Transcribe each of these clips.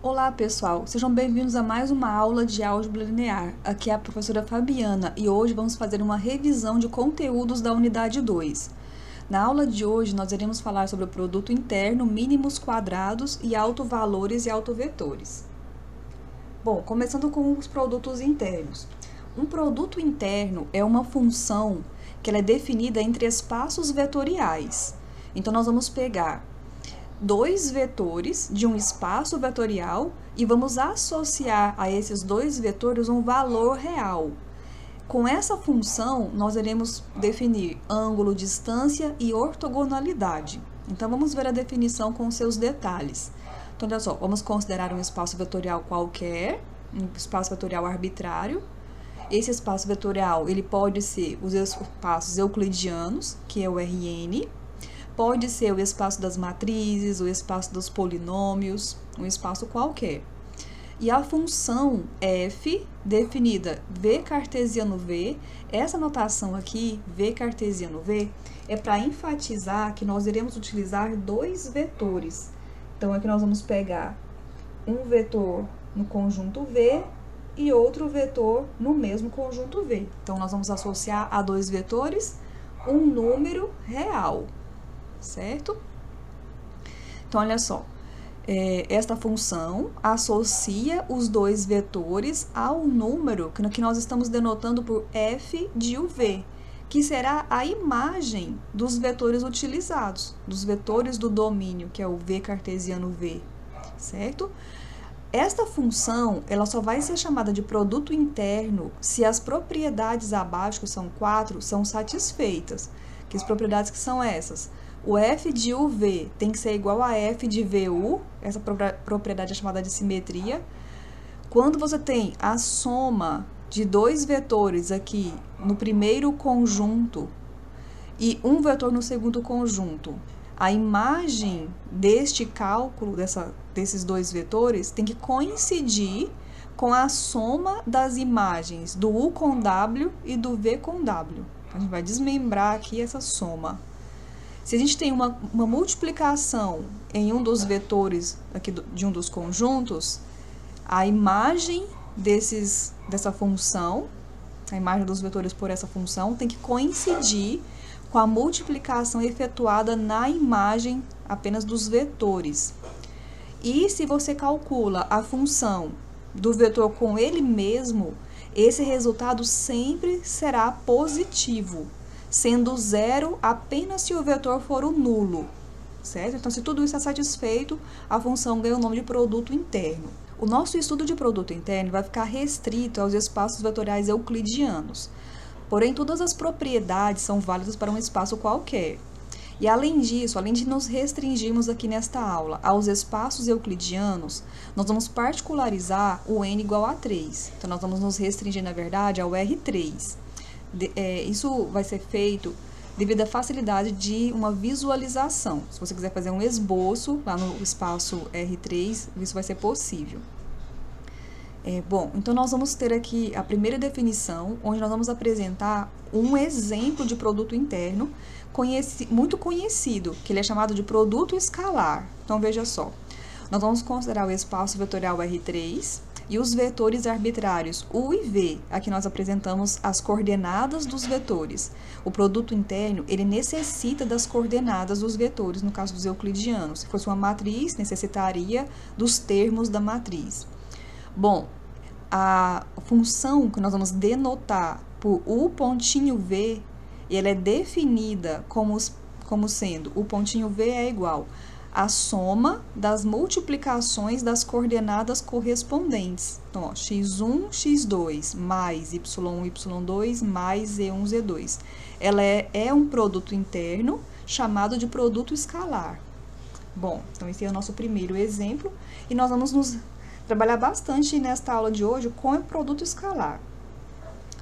Olá, pessoal! Sejam bem-vindos a mais uma aula de álgebra linear. Aqui é a professora Fabiana e hoje vamos fazer uma revisão de conteúdos da unidade 2. Na aula de hoje, nós iremos falar sobre o produto interno, mínimos quadrados e autovalores e autovetores. Bom, começando com os produtos internos. Um produto interno é uma função que ela é definida entre espaços vetoriais. Então, nós vamos pegar dois vetores de um espaço vetorial e vamos associar a esses dois vetores um valor real. Com essa função, nós iremos definir ângulo, distância e ortogonalidade. Então, vamos ver a definição com seus detalhes. Então, olha só, vamos considerar um espaço vetorial qualquer, um espaço vetorial arbitrário. Esse espaço vetorial, ele pode ser os espaços euclidianos, que é o Rn, pode ser o espaço das matrizes, o espaço dos polinômios, um espaço qualquer. E a função f, definida v cartesiano v, essa notação aqui, v cartesiano v, é para enfatizar que nós iremos utilizar dois vetores. Então, aqui nós vamos pegar um vetor no conjunto v e outro vetor no mesmo conjunto v. Então, nós vamos associar a dois vetores um número real. Certo? Então, olha só, esta função associa os dois vetores ao número que nós estamos denotando por f de uv, que será a imagem dos vetores utilizados, dos vetores do domínio, que é o v cartesiano v, certo? Esta função, ela só vai ser chamada de produto interno se as propriedades abaixo, que são 4, são satisfeitas. Que as propriedades que são essas? O f de uv tem que ser igual a f de vu, essa propriedade é chamada de simetria. Quando você tem a soma de dois vetores aqui no primeiro conjunto e um vetor no segundo conjunto, a imagem deste cálculo, desses dois vetores, tem que coincidir com a soma das imagens do u com w e do v com w. A gente vai desmembrar aqui essa soma. Se a gente tem uma multiplicação em um dos vetores aqui de um dos conjuntos, a imagem dessa função, a imagem dos vetores por essa função, tem que coincidir com a multiplicação efetuada na imagem apenas dos vetores. E se você calcula a função do vetor com ele mesmo, esse resultado sempre será positivo, sendo zero apenas se o vetor for o nulo, certo? Então, se tudo isso é satisfeito, a função ganha o nome de produto interno. O nosso estudo de produto interno vai ficar restrito aos espaços vetoriais euclidianos. Porém, todas as propriedades são válidas para um espaço qualquer. E, além disso, além de nos restringirmos aqui nesta aula aos espaços euclidianos, nós vamos particularizar o n igual a 3. Então, nós vamos nos restringir, na verdade, ao R3. Isso vai ser feito devido à facilidade de uma visualização. Se você quiser fazer um esboço lá no espaço R3, isso vai ser possível. Bom, então nós vamos ter aqui a primeira definição, onde nós vamos apresentar um exemplo de produto interno muito conhecido, que ele é chamado de produto escalar. Então, veja só, nós vamos considerar o espaço vetorial R3 e os vetores arbitrários u e v. Aqui nós apresentamos as coordenadas dos vetores. O produto interno, ele necessita das coordenadas dos vetores, no caso dos euclidianos. Se fosse uma matriz, necessitaria dos termos da matriz. Bom, a função que nós vamos denotar por u pontinho v, ela é definida como sendo o pontinho v é igual a soma das multiplicações das coordenadas correspondentes. Então, ó, x1, x2 mais y1, y2 mais z1, z2. Ela é um produto interno chamado de produto escalar. Bom, então esse é o nosso primeiro exemplo e nós vamos nos trabalhar bastante nesta aula de hoje com o produto escalar.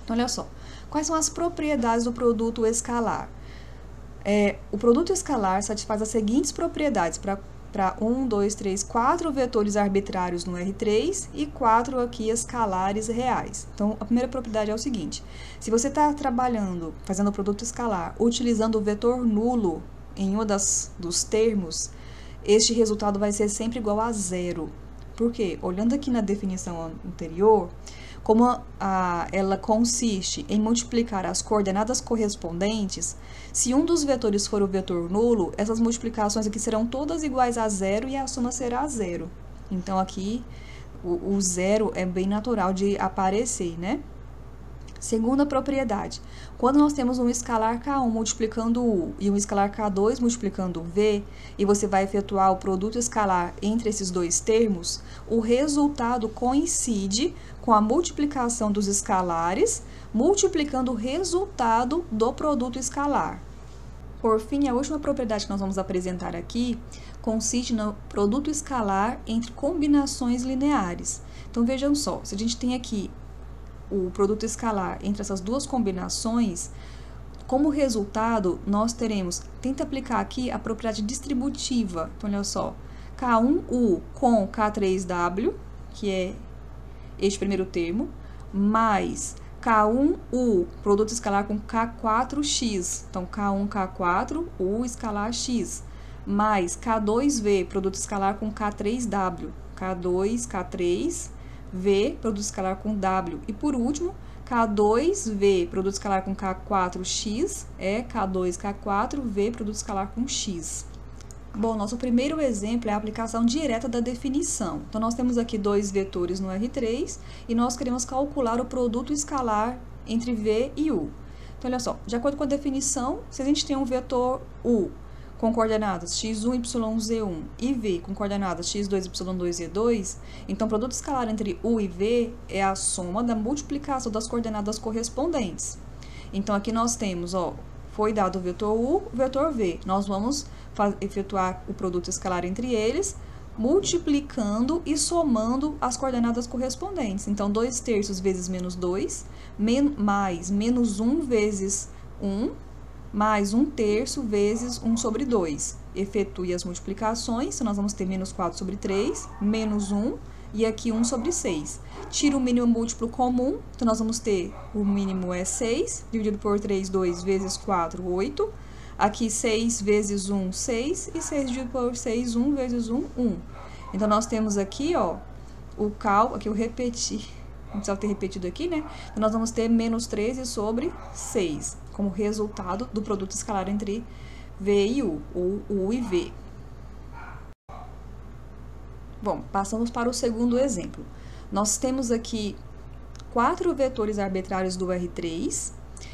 Então, olha só, quais são as propriedades do produto escalar? O produto escalar satisfaz as seguintes propriedades para 1, 2, 3, 4 vetores arbitrários no R3 e 4 aqui escalares reais. Então, a primeira propriedade é o seguinte: se você está trabalhando, fazendo o produto escalar, utilizando o vetor nulo em um dos termos, este resultado vai ser sempre igual a zero. Porque, olhando aqui na definição anterior, como ela consiste em multiplicar as coordenadas correspondentes, se um dos vetores for o vetor nulo, essas multiplicações aqui serão todas iguais a zero e a soma será zero. Então, aqui, o zero é bem natural de aparecer, né? Segunda propriedade, quando nós temos um escalar K1 multiplicando U e um escalar K2 multiplicando V, e você vai efetuar o produto escalar entre esses dois termos, o resultado coincide com a multiplicação dos escalares, multiplicando o resultado do produto escalar. Por fim, a última propriedade que nós vamos apresentar aqui consiste no produto escalar entre combinações lineares. Então, vejam só, se a gente tem aqui o produto escalar entre essas duas combinações, como resultado, nós teremos, tenta aplicar aqui a propriedade distributiva. Então, olha só, K1U com K3W, que é este primeiro termo, mais K1U, produto escalar com K4X, então K1, K4, U escalar X, mais K2V, produto escalar com K3W, K2, K3, V, produto escalar com W. E por último, K2V, produto escalar com K4X, é K2, K4, V, produto escalar com X. Bom, nosso primeiro exemplo é a aplicação direta da definição. Então, nós temos aqui dois vetores no R3 e nós queremos calcular o produto escalar entre V e U. Então, olha só, de acordo com a definição, se a gente tem um vetor U com coordenadas x1, yz1 e v com coordenadas x2, y2 e e2, então o produto escalar entre u e v é a soma da multiplicação das coordenadas correspondentes. Então, aqui nós temos, ó, foi dado o vetor u, o vetor v. Nós vamos efetuar o produto escalar entre eles, multiplicando e somando as coordenadas correspondentes. Então, 2/3 vezes menos 2, mais menos 1 vezes 1, mais 1/3 vezes 1 sobre 2. Efetue as multiplicações, então nós vamos ter menos 4 sobre 3, menos 1, e aqui 1 sobre 6. Tira o mínimo múltiplo comum, então nós vamos ter, o mínimo é 6, dividido por 3, 2 vezes 4, 8. Aqui 6 vezes 1, 6, e 6 dividido por 6, 1 vezes 1, 1. Então, nós temos aqui, ó, o cálculo, aqui eu repeti, não precisava ter repetido aqui, né? Então, nós vamos ter menos 13 sobre 6, como resultado do produto escalar entre V e U, ou U e V. Bom, passamos para o segundo exemplo. Nós temos aqui 4 vetores arbitrários do R3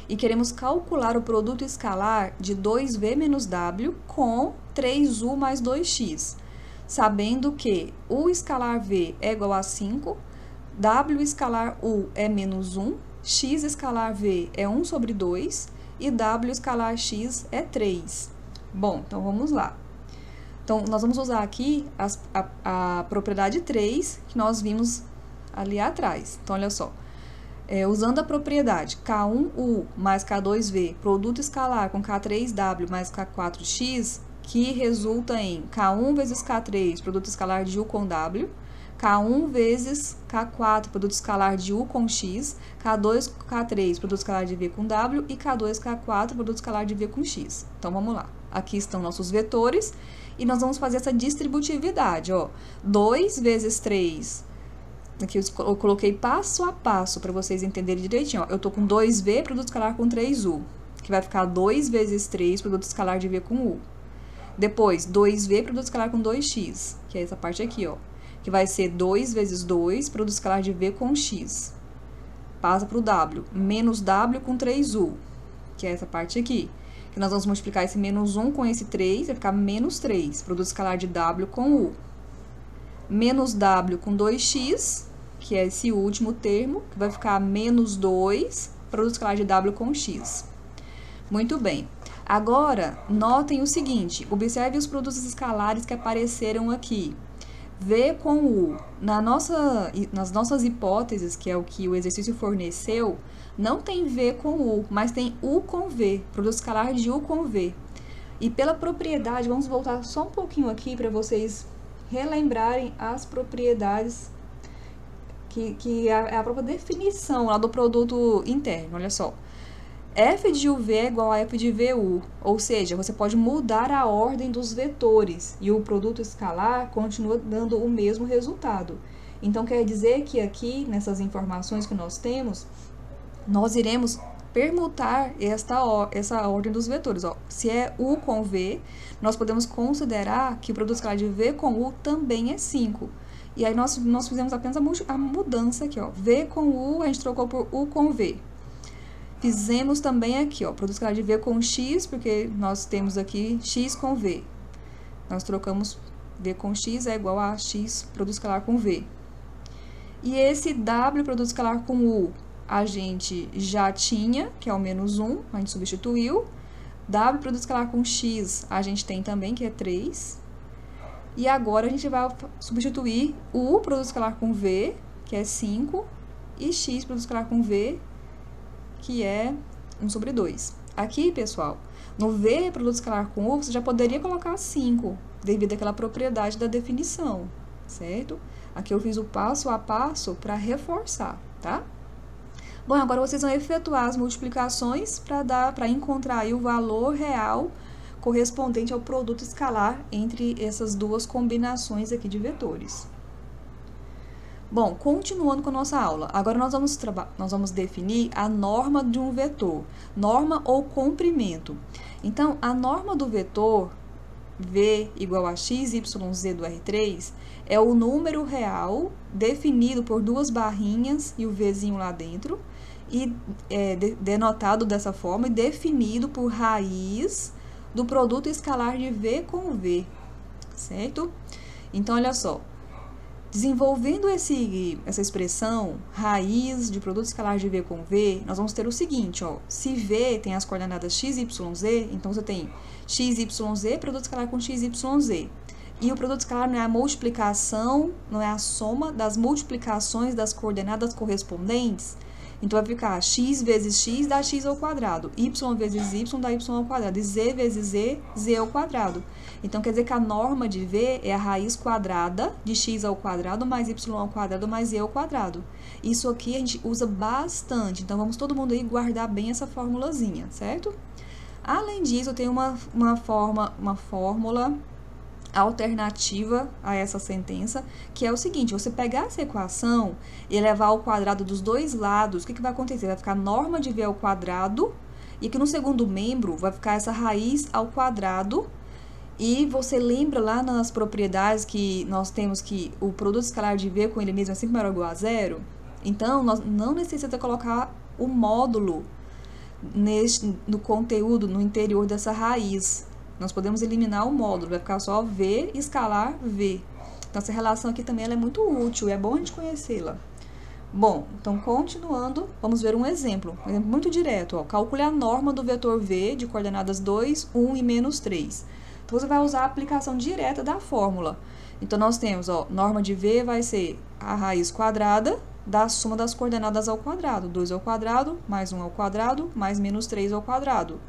e queremos calcular o produto escalar de 2V menos W com 3U mais 2X, sabendo que U escalar V é igual a 5, W escalar U é menos 1, X escalar V é 1 sobre 2 e W escalar X é 3. Bom, então vamos lá. Então, nós vamos usar aqui a propriedade 3 que nós vimos ali atrás. Então, olha só. Usando a propriedade K1U mais K2V, produto escalar com K3W mais K4X, que resulta em K1 vezes K3, produto escalar de U com W, K1 vezes K4, produto escalar de U com X, K2, K3, produto escalar de V com W, e K2, K4, produto escalar de V com X. Então, vamos lá. Aqui estão nossos vetores, e nós vamos fazer essa distributividade, ó. 2 vezes 3, aqui eu coloquei passo a passo para vocês entenderem direitinho, ó. Eu tô com 2V, produto escalar com 3U, que vai ficar 2 vezes 3, produto escalar de V com U. Depois, 2V, produto escalar com 2X, que é essa parte aqui, ó. Que vai ser 2 vezes 2, produto escalar de V com X. Passa para o W, menos W com 3U, que é essa parte aqui. Que nós vamos multiplicar esse menos 1 com esse 3, vai ficar menos 3, produto escalar de W com U. Menos W com 2X, que é esse último termo, que vai ficar menos 2, produto escalar de W com X. Muito bem. Agora, notem o seguinte, observe os produtos escalares que apareceram aqui. V com U. Nas nossas hipóteses, que é o que o exercício forneceu, não tem V com U, mas tem U com V, produto escalar de U com V. E pela propriedade, vamos voltar só um pouquinho aqui para vocês relembrarem as propriedades que é a própria definição lá do produto interno, olha só. f de uv é igual a f de vu, ou seja, você pode mudar a ordem dos vetores e o produto escalar continua dando o mesmo resultado. Então, quer dizer que aqui, nessas informações que nós temos, nós iremos permutar essa ordem dos vetores. Ó, se é u com v, nós podemos considerar que o produto escalar de v com u também é 5. E aí nós fizemos apenas a mudança aqui, ó. V com u, a gente trocou por u com v. Fizemos também aqui, ó, produto escalar de v com x, porque nós temos aqui x com v. Nós trocamos v com x é igual a x produto escalar com v. E esse w produto escalar com u, a gente já tinha, que é o menos 1, a gente substituiu. W produto escalar com x, a gente tem também, que é 3. E agora a gente vai substituir o u produto escalar com v, que é 5, e x produto escalar com v, que é 1 sobre 2. Aqui, pessoal, no v produto escalar com u, você já poderia colocar 5, devido àquela propriedade da definição, certo? Aqui eu fiz o passo a passo para reforçar, tá? Bom, agora vocês vão efetuar as multiplicações para encontrar aí o valor real correspondente ao produto escalar entre essas duas combinações aqui de vetores. Bom, continuando com a nossa aula, agora nós vamos definir a norma de um vetor, norma ou comprimento. Então, a norma do vetor v igual a x, y, z do R3 é o número real definido por duas barrinhas e o vzinho lá dentro, e denotado dessa forma e definido por raiz do produto escalar de v com v, certo? Então, olha só. Desenvolvendo essa expressão, raiz de produto escalar de v com v, nós vamos ter o seguinte, ó, se v tem as coordenadas x, y, z, então você tem x, y, z, produto escalar com x, y, z. E o produto escalar não é a multiplicação, não é a soma das multiplicações das coordenadas correspondentes. Então, vai ficar x vezes x dá x ao quadrado, y vezes y dá y ao quadrado, e z vezes z, z ao quadrado. Então, quer dizer que a norma de v é a raiz quadrada de x ao quadrado mais y ao quadrado mais z ao quadrado. Isso aqui a gente usa bastante, então vamos todo mundo aí guardar bem essa formulazinha, certo? Além disso, eu tenho uma fórmula alternativa a essa sentença, que é o seguinte: você pegar essa equação e levar ao quadrado dos dois lados, o que vai acontecer? Vai ficar norma de v ao quadrado, e aqui no segundo membro vai ficar essa raiz ao quadrado, e você lembra lá nas propriedades que nós temos que o produto escalar de v com ele mesmo é sempre maior ou igual a zero? Então, nós não necessita colocar o módulo no conteúdo, no interior dessa raiz. Nós podemos eliminar o módulo, vai ficar só v escalar v. Então, essa relação aqui também ela é muito útil, é bom a gente conhecê-la. Bom, então, continuando, vamos ver um exemplo muito direto. Ó. Calcule a norma do vetor v de coordenadas 2, 1 e menos 3. Então, você vai usar a aplicação direta da fórmula. Então, nós temos, ó, norma de v vai ser a raiz quadrada da soma das coordenadas ao quadrado. 2 ao quadrado, mais 1 ao quadrado, mais menos 3 ao quadrado.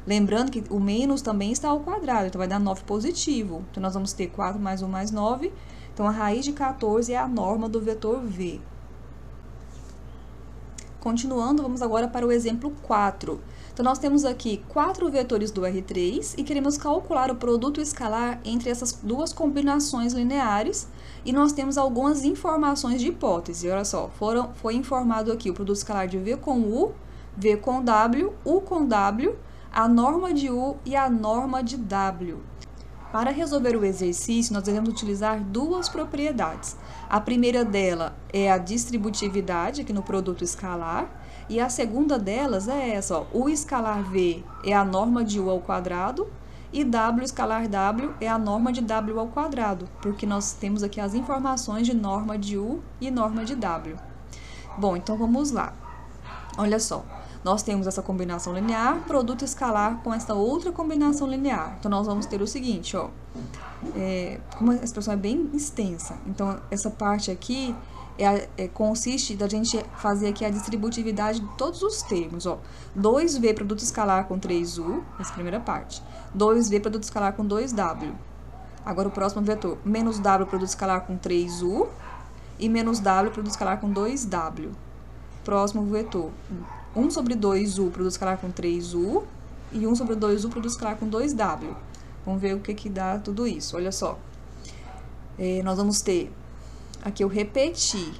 Lembrando que o menos também está ao quadrado, então vai dar 9 positivo. Então, nós vamos ter 4 mais 1 mais 9. Então, a raiz de 14 é a norma do vetor v. Continuando, vamos agora para o exemplo 4. Então, nós temos aqui 4 vetores do R3 e queremos calcular o produto escalar entre essas duas combinações lineares. E nós temos algumas informações de hipótese. Olha só, foi informado aqui o produto escalar de v com u, v com w, u com w, a norma de u e a norma de w. Para resolver o exercício, nós devemos utilizar duas propriedades. A primeira dela é a distributividade aqui no produto escalar, e a segunda delas é essa, ó, u escalar v é a norma de u ao quadrado, e w escalar w é a norma de w ao quadrado, porque nós temos aqui as informações de norma de u e norma de w. Bom, então vamos lá. Olha só. Nós temos essa combinação linear, produto escalar com essa outra combinação linear. Então, nós vamos ter o seguinte, ó. Como a expressão é bem extensa, então, essa parte aqui consiste da gente fazer aqui a distributividade de todos os termos, ó. 2v produto escalar com 3u, essa primeira parte. 2v produto escalar com 2w. Agora, o próximo vetor, menos w produto escalar com 3u e menos w produto escalar com 2w. Próximo vetor, 1 sobre 2U produto escalar com 3U e 1 sobre 2U produto escalar com 2W. Vamos ver o que dá tudo isso. Olha só. Nós vamos ter... Aqui eu repeti.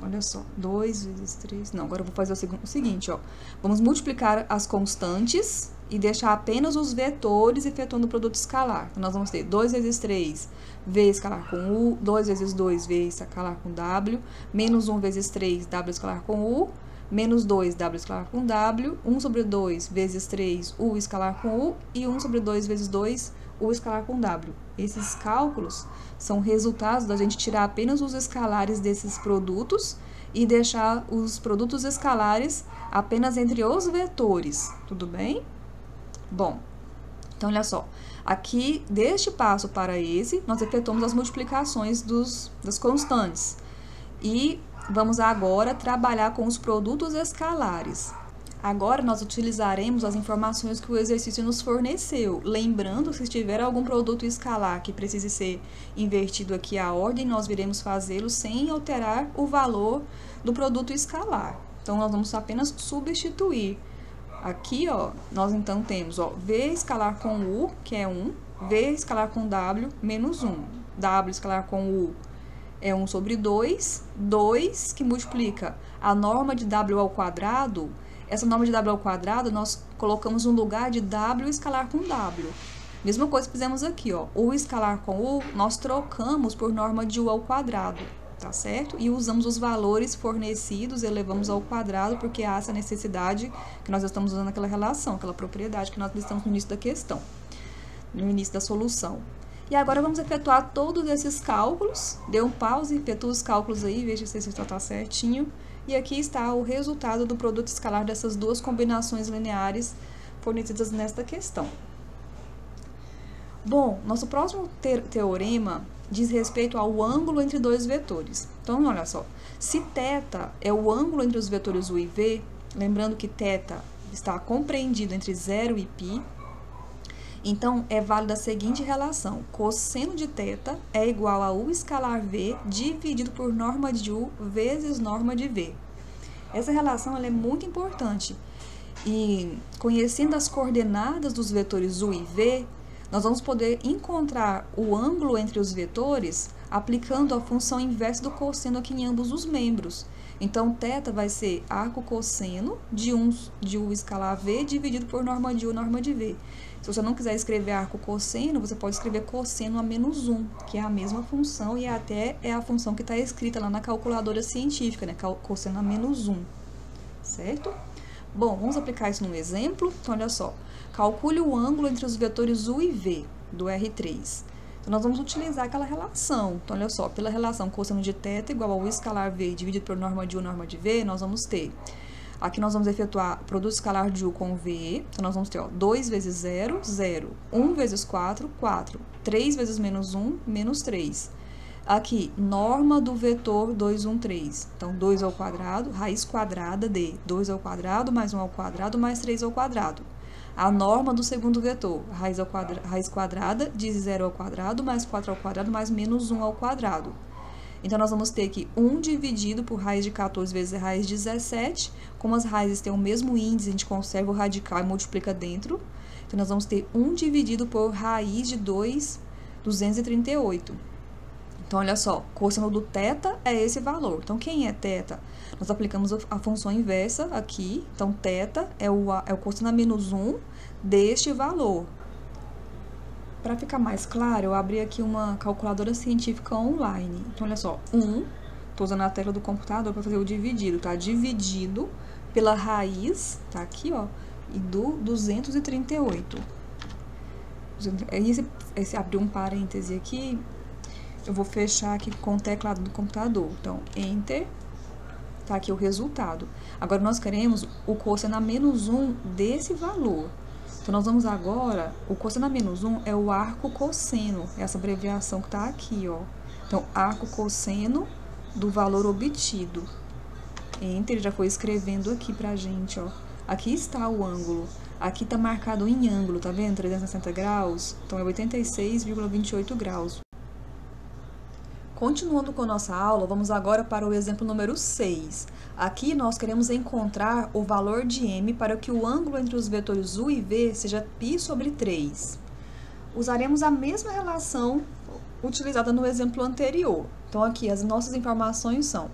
Olha só. 2 vezes 3... Não, agora eu vou fazer o seguinte, ó. Vamos multiplicar as constantes e deixar apenas os vetores efetuando o produto escalar. Então, nós vamos ter 2 vezes 3, V escalar com U, 2 vezes 2, V escalar com W, menos 1 vezes 3, W escalar com U, menos 2, W escalar com W, 1 sobre 2 vezes 3, U escalar com U, e 1 sobre 2 vezes 2, U escalar com W. Esses cálculos são resultados da gente tirar apenas os escalares desses produtos e deixar os produtos escalares apenas entre os vetores, tudo bem? Bom, então olha só, aqui deste passo para esse, nós efetuamos as multiplicações das constantes. E vamos agora trabalhar com os produtos escalares. Agora nós utilizaremos as informações que o exercício nos forneceu. Lembrando que se tiver algum produto escalar que precise ser invertido aqui a ordem, nós iremos fazê-lo sem alterar o valor do produto escalar. Então, nós vamos apenas substituir. Aqui, ó, nós então temos, ó, V escalar com U, que é 1, V escalar com W, menos 1. W escalar com U é 1 sobre 2, 2 que multiplica a norma de W ao quadrado. Essa norma de W ao quadrado nós colocamos no lugar de W escalar com W. Mesma coisa que fizemos aqui, ó, U escalar com U, nós trocamos por norma de U ao quadrado. Tá certo? E usamos os valores fornecidos, elevamos ao quadrado, porque há essa necessidade que nós estamos usando aquela relação, aquela propriedade que nós listamos no início da questão, no início da solução. E agora vamos efetuar todos esses cálculos. Dê um pause, efetua os cálculos aí, veja se isso está certinho. E aqui está o resultado do produto escalar dessas duas combinações lineares fornecidas nesta questão. Bom, nosso próximo teorema diz respeito ao ângulo entre dois vetores. Então, olha só, se θ é o ângulo entre os vetores U e V, lembrando que θ está compreendido entre 0 e π, então é válida a seguinte relação: cosseno de θ é igual a U escalar V dividido por norma de U vezes norma de V. Essa relação ela é muito importante e, conhecendo as coordenadas dos vetores U e V, nós vamos poder encontrar o ângulo entre os vetores aplicando a função inversa do cosseno aqui em ambos os membros. Então, θ vai ser arco cosseno de U escalar V dividido por norma de U, norma de V. Se você não quiser escrever arco cosseno, você pode escrever cosseno a menos 1, que é a mesma função e até é a função que está escrita lá na calculadora científica, né? Cosseno a menos 1, certo? Bom, vamos aplicar isso num exemplo. Então, olha só. Calcule o ângulo entre os vetores U e V, do R3. Então, nós vamos utilizar aquela relação. Então, olha só, pela relação cosseno de θ igual a U escalar V dividido por norma de U, norma de V, nós vamos ter... Aqui nós vamos efetuar o produto escalar de U com V. Então, nós vamos ter, ó, 2 vezes 0, 0. 1 vezes 4, 4. 3 vezes menos 1, menos 3. Aqui, norma do vetor 2, 1, 3. Então, 2 ao quadrado, raiz quadrada de 2 ao quadrado, mais 1 ao quadrado, mais 3 ao quadrado. A norma do segundo vetor, raiz quadrada de 0 ao quadrado, mais 4 ao quadrado, mais menos 1 ao quadrado. Então, nós vamos ter aqui 1 dividido por raiz de 14 vezes raiz de 17. Como as raízes têm o mesmo índice, a gente conserva o radical e multiplica dentro. Então, nós vamos ter 1 dividido por raiz de 238. Então, olha só, cosseno do θ é esse valor. Então, quem é θ? Nós aplicamos a função inversa aqui. Então, θ é o cosseno a menos 1 deste valor. Para ficar mais claro, eu abri aqui uma calculadora científica online. Então, olha só, 1, estou usando a tela do computador para fazer o dividido, tá? Dividido pela raiz, tá aqui, ó, e do 238. Esse abrir um parêntese aqui, eu vou fechar aqui com o teclado do computador. Então, Enter, tá aqui o resultado. Agora, nós queremos o cosseno a menos 1 desse valor. Então, nós vamos agora, o cosseno a menos 1 é o arco cosseno, essa abreviação que está aqui, ó. Então, arco cosseno do valor obtido. Enter, já foi escrevendo aqui pra gente, ó. Aqui está o ângulo. Aqui tá marcado em ângulo, tá vendo? 360 graus. Então, é 86,28 graus. Continuando com nossa aula, vamos agora para o exemplo número 6. Aqui nós queremos encontrar o valor de m para que o ângulo entre os vetores u e v seja π sobre 3. Usaremos a mesma relação utilizada no exemplo anterior. Então aqui as nossas informações são: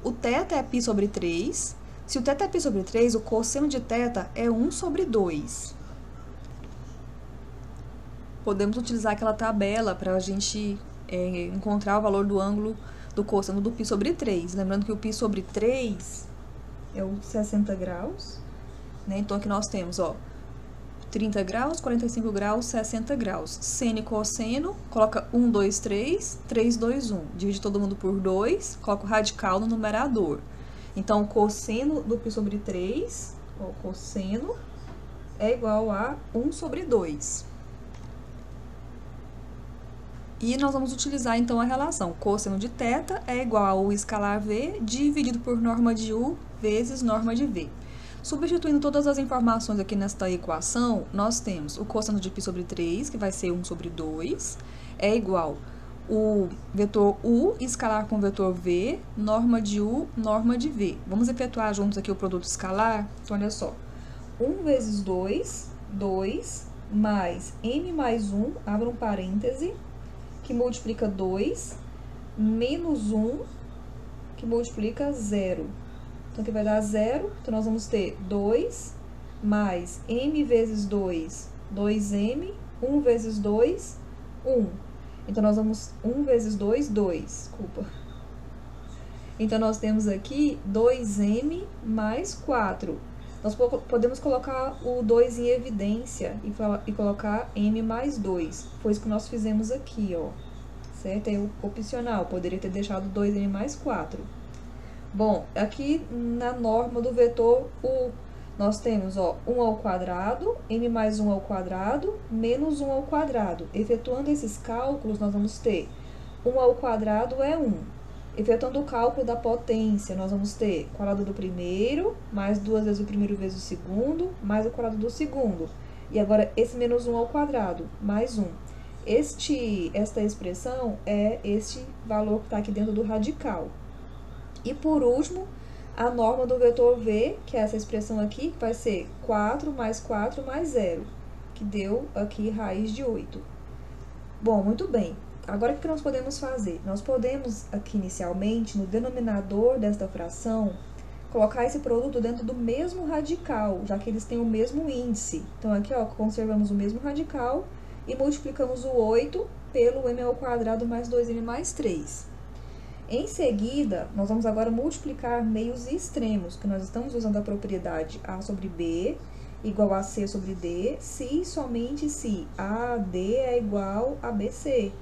o θ é π sobre 3. Se o θ é π sobre 3, o cosseno de θ é 1 sobre 2. Podemos utilizar aquela tabela para a gente encontrar o valor do ângulo do cosseno do π sobre 3. Lembrando que o π sobre 3 é o 60 graus, né? Então aqui nós temos, 30 graus, 45 graus, 60 graus. Seno e cosseno, coloca 1, 2, 3, 3, 2, 1. Divide todo mundo por 2, coloca o radical no numerador. Então, o cosseno do π sobre 3, o cosseno, é igual a 1 sobre 2. E nós vamos utilizar, então, a relação cosseno de θ é igual a u escalar v dividido por norma de u vezes norma de v. Substituindo todas as informações aqui nesta equação, nós temos o cosseno de π sobre 3, que vai ser 1 sobre 2, é igual o vetor u escalar com o vetor v, norma de u, norma de v. Vamos efetuar juntos aqui o produto escalar? Então, olha só. 1 vezes 2, 2, mais m mais 1, abra um parêntese, que multiplica 2, menos 1, que multiplica 0. Então, aqui vai dar 0, então nós vamos ter 2, mais m vezes 2, 2m, 1 vezes 2, 1. Então, nós vamos 1 vezes 2, 2, desculpa. Então, nós temos aqui 2m mais 4. Nós podemos colocar o 2 em evidência e colocar m mais 2. Foi isso que nós fizemos aqui, certo? É opcional, poderia ter deixado 2m mais 4. Bom, aqui na norma do vetor u, nós temos, 1 ao quadrado, m mais 1 ao quadrado, menos 1 ao quadrado. Efetuando esses cálculos, nós vamos ter 1 ao quadrado é 1. Efetuando o cálculo da potência, nós vamos ter o quadrado do primeiro, mais 2 vezes o primeiro vezes o segundo, mais o quadrado do segundo. E agora, esse menos 1 ao quadrado, mais 1. Esta expressão é este valor que está aqui dentro do radical. E, por último, a norma do vetor v, que é essa expressão aqui, que vai ser 4 mais 4 mais 0, que deu aqui raiz de 8. Bom, muito bem. Agora, o que nós podemos fazer? Nós podemos, aqui inicialmente, no denominador desta fração, colocar esse produto dentro do mesmo radical, já que eles têm o mesmo índice. Então, aqui, conservamos o mesmo radical e multiplicamos o 8 pelo m ao quadrado mais 2m mais 3. Em seguida, nós vamos agora multiplicar meios e extremos, que nós estamos usando a propriedade a sobre b igual a c sobre d, se e somente se AD é igual a BC.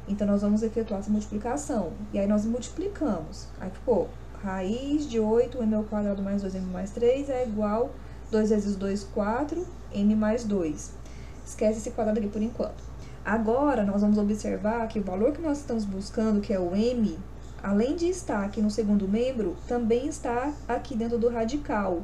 Então, nós vamos efetuar essa multiplicação. E aí, nós multiplicamos. Aí, ficou raiz de 8, m ao quadrado mais 2m mais 3 é igual 2 vezes 2, 4, m mais 2. Esquece esse quadrado aqui por enquanto. Agora, nós vamos observar que o valor que nós estamos buscando, que é o m, além de estar aqui no segundo membro, também está aqui dentro do radical.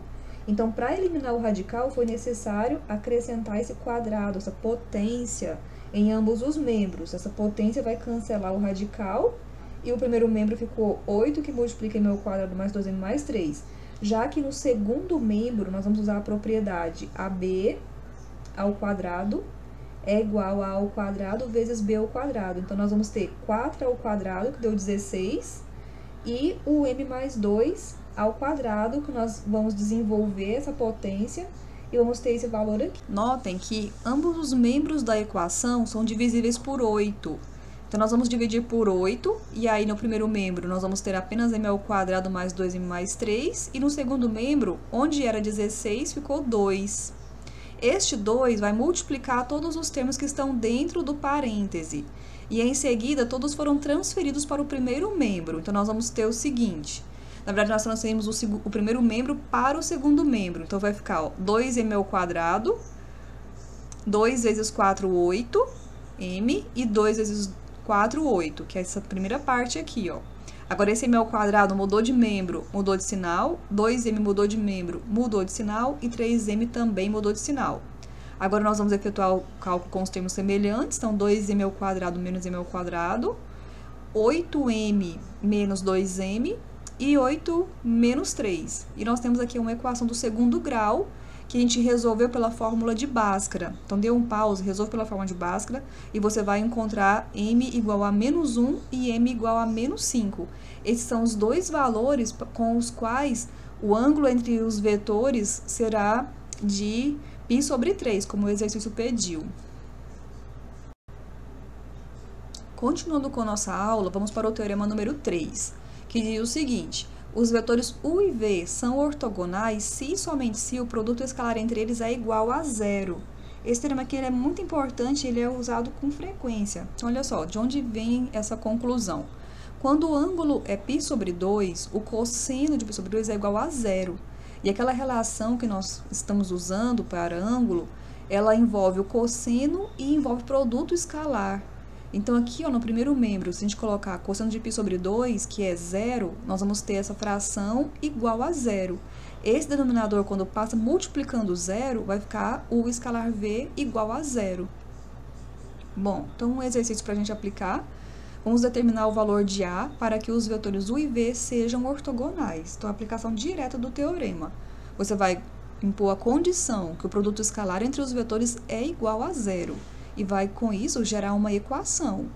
Então, para eliminar o radical, foi necessário acrescentar esse quadrado, essa potência, em ambos os membros. Essa potência vai cancelar o radical, e o primeiro membro ficou 8, que multiplica m ao quadrado mais 2m mais 3. Já que no segundo membro, nós vamos usar a propriedade AB ao quadrado é igual a ao quadrado vezes b ao quadrado. Então, nós vamos ter 4 ao quadrado, que deu 16, e o m mais 2 ao quadrado, que nós vamos desenvolver essa potência, e vamos ter esse valor aqui. Notem que ambos os membros da equação são divisíveis por 8. Então, nós vamos dividir por 8, e aí no primeiro membro nós vamos ter apenas m ao quadrado mais 2m mais 3, e no segundo membro, onde era 16, ficou 2. Este 2 vai multiplicar todos os termos que estão dentro do parêntese. E em seguida, todos foram transferidos para o primeiro membro. Então, nós vamos ter o seguinte. Na verdade, nós transferimos o primeiro membro para o segundo membro. Então, vai ficar 2m ao quadrado, 2 vezes 4, 8, m, e 2 vezes 4, 8, que é essa primeira parte aqui, Agora, esse m ao quadrado mudou de membro, mudou de sinal, 2m mudou de membro, mudou de sinal, e 3m também mudou de sinal. Agora, nós vamos efetuar o cálculo com os termos semelhantes, então, 2m ao quadrado menos m ao quadrado, 8m menos 2m e 8 menos 3. E nós temos aqui uma equação do segundo grau, que a gente resolveu pela fórmula de Bhaskara. Então, dê um pause, resolve pela fórmula de Bhaskara, e você vai encontrar m igual a menos 1 e m igual a menos 5. Esses são os dois valores com os quais o ângulo entre os vetores será de π sobre 3, como o exercício pediu. Continuando com nossa aula, vamos para o teorema número 3, que diz o seguinte: os vetores u e v são ortogonais se e somente se o produto escalar entre eles é igual a zero. Esse teorema aqui é muito importante, ele é usado com frequência. Então, olha só, de onde vem essa conclusão? Quando o ângulo é π sobre 2, o cosseno de π sobre 2 é igual a zero. E aquela relação que nós estamos usando para ângulo, ela envolve o cosseno e envolve produto escalar. Então, aqui, ó, no primeiro membro, se a gente colocar cosseno de π sobre 2, que é zero, nós vamos ter essa fração igual a zero. Esse denominador, quando passa multiplicando zero, vai ficar o escalar v igual a zero. Bom, então, um exercício para a gente aplicar. Vamos determinar o valor de A para que os vetores u e v sejam ortogonais. Então, a aplicação direta do teorema. Você vai impor a condição que o produto escalar entre os vetores é igual a zero. E vai, com isso, gerar uma equação.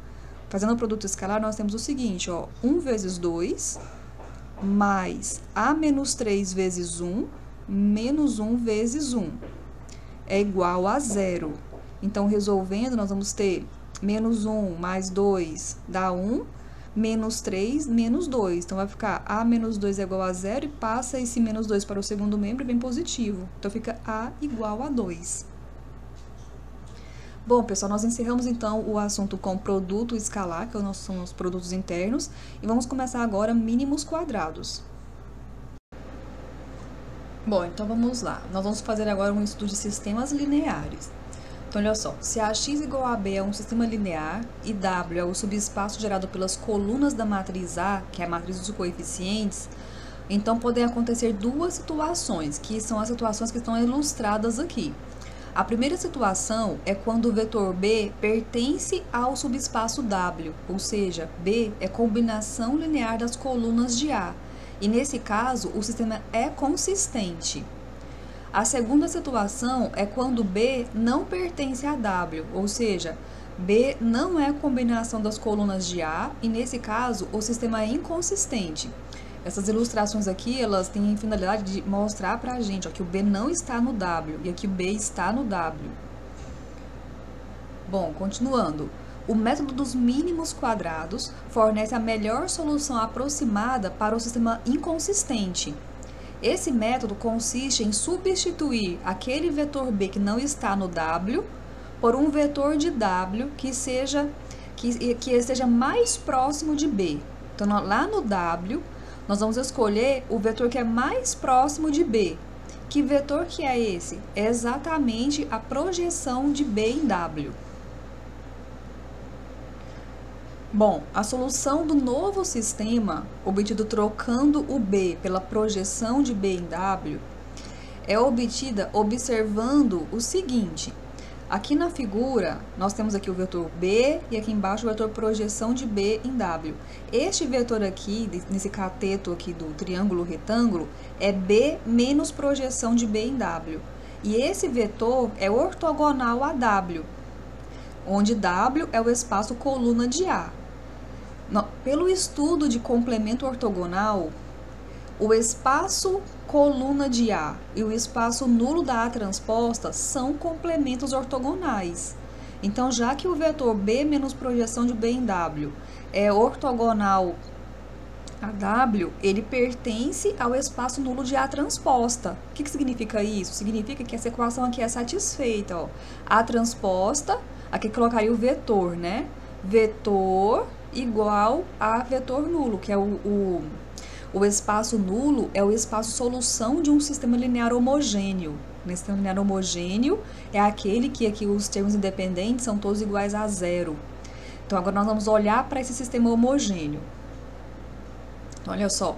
Fazendo o produto escalar, nós temos o seguinte, ó, 1 vezes 2, mais A menos 3 vezes 1, menos 1 vezes 1, é igual a zero. Então, resolvendo, nós vamos ter menos 1 mais 2 dá 1, menos 3, menos 2. Então, vai ficar A menos 2 é igual a zero e passa esse menos 2 para o segundo membro, bem positivo. Então, fica A igual a 2. Bom, pessoal, nós encerramos então o assunto com produto escalar, que são os produtos internos, e vamos começar agora mínimos quadrados. Bom, então vamos lá. Nós vamos fazer agora um estudo de sistemas lineares. Então, olha só, se AX igual a B é um sistema linear e W é o subespaço gerado pelas colunas da matriz A, que é a matriz dos coeficientes, então podem acontecer duas situações, que são as situações que estão ilustradas aqui. A primeira situação é quando o vetor B pertence ao subespaço W, ou seja, B é combinação linear das colunas de A, e nesse caso o sistema é consistente. A segunda situação é quando B não pertence a W, ou seja, B não é combinação das colunas de A, e nesse caso o sistema é inconsistente. Essas ilustrações aqui, elas têm a finalidade de mostrar pra gente, ó, que o B não está no W e aqui o B está no W. Bom, continuando. O método dos mínimos quadrados fornece a melhor solução aproximada para o sistema inconsistente. Esse método consiste em substituir aquele vetor B que não está no W por um vetor de W que esteja mais próximo de B. Então, lá no W, nós vamos escolher o vetor que é mais próximo de B. Que vetor que é esse? É exatamente a projeção de B em W. Bom, a solução do novo sistema, obtido trocando o B pela projeção de B em W, é obtida observando o seguinte. Aqui na figura, nós temos aqui o vetor B e aqui embaixo o vetor projeção de B em W. Este vetor aqui, nesse cateto aqui do triângulo retângulo, é B menos projeção de B em W. E esse vetor é ortogonal a W, onde W é o espaço coluna de A. Pelo estudo de complemento ortogonal, o espaço coluna de A e o espaço nulo da A transposta são complementos ortogonais. Então, já que o vetor B menos projeção de B em W é ortogonal a W, ele pertence ao espaço nulo de A transposta. O que significa isso? Significa que essa equação aqui é satisfeita, ó. A transposta, aqui colocaria o vetor, né? Vetor igual a vetor nulo, que é o espaço nulo é o espaço solução de um sistema linear homogêneo. Nesse sistema linear homogêneo é aquele que aqui os termos independentes são todos iguais a zero. Então, agora nós vamos olhar para esse sistema homogêneo. Então, olha só.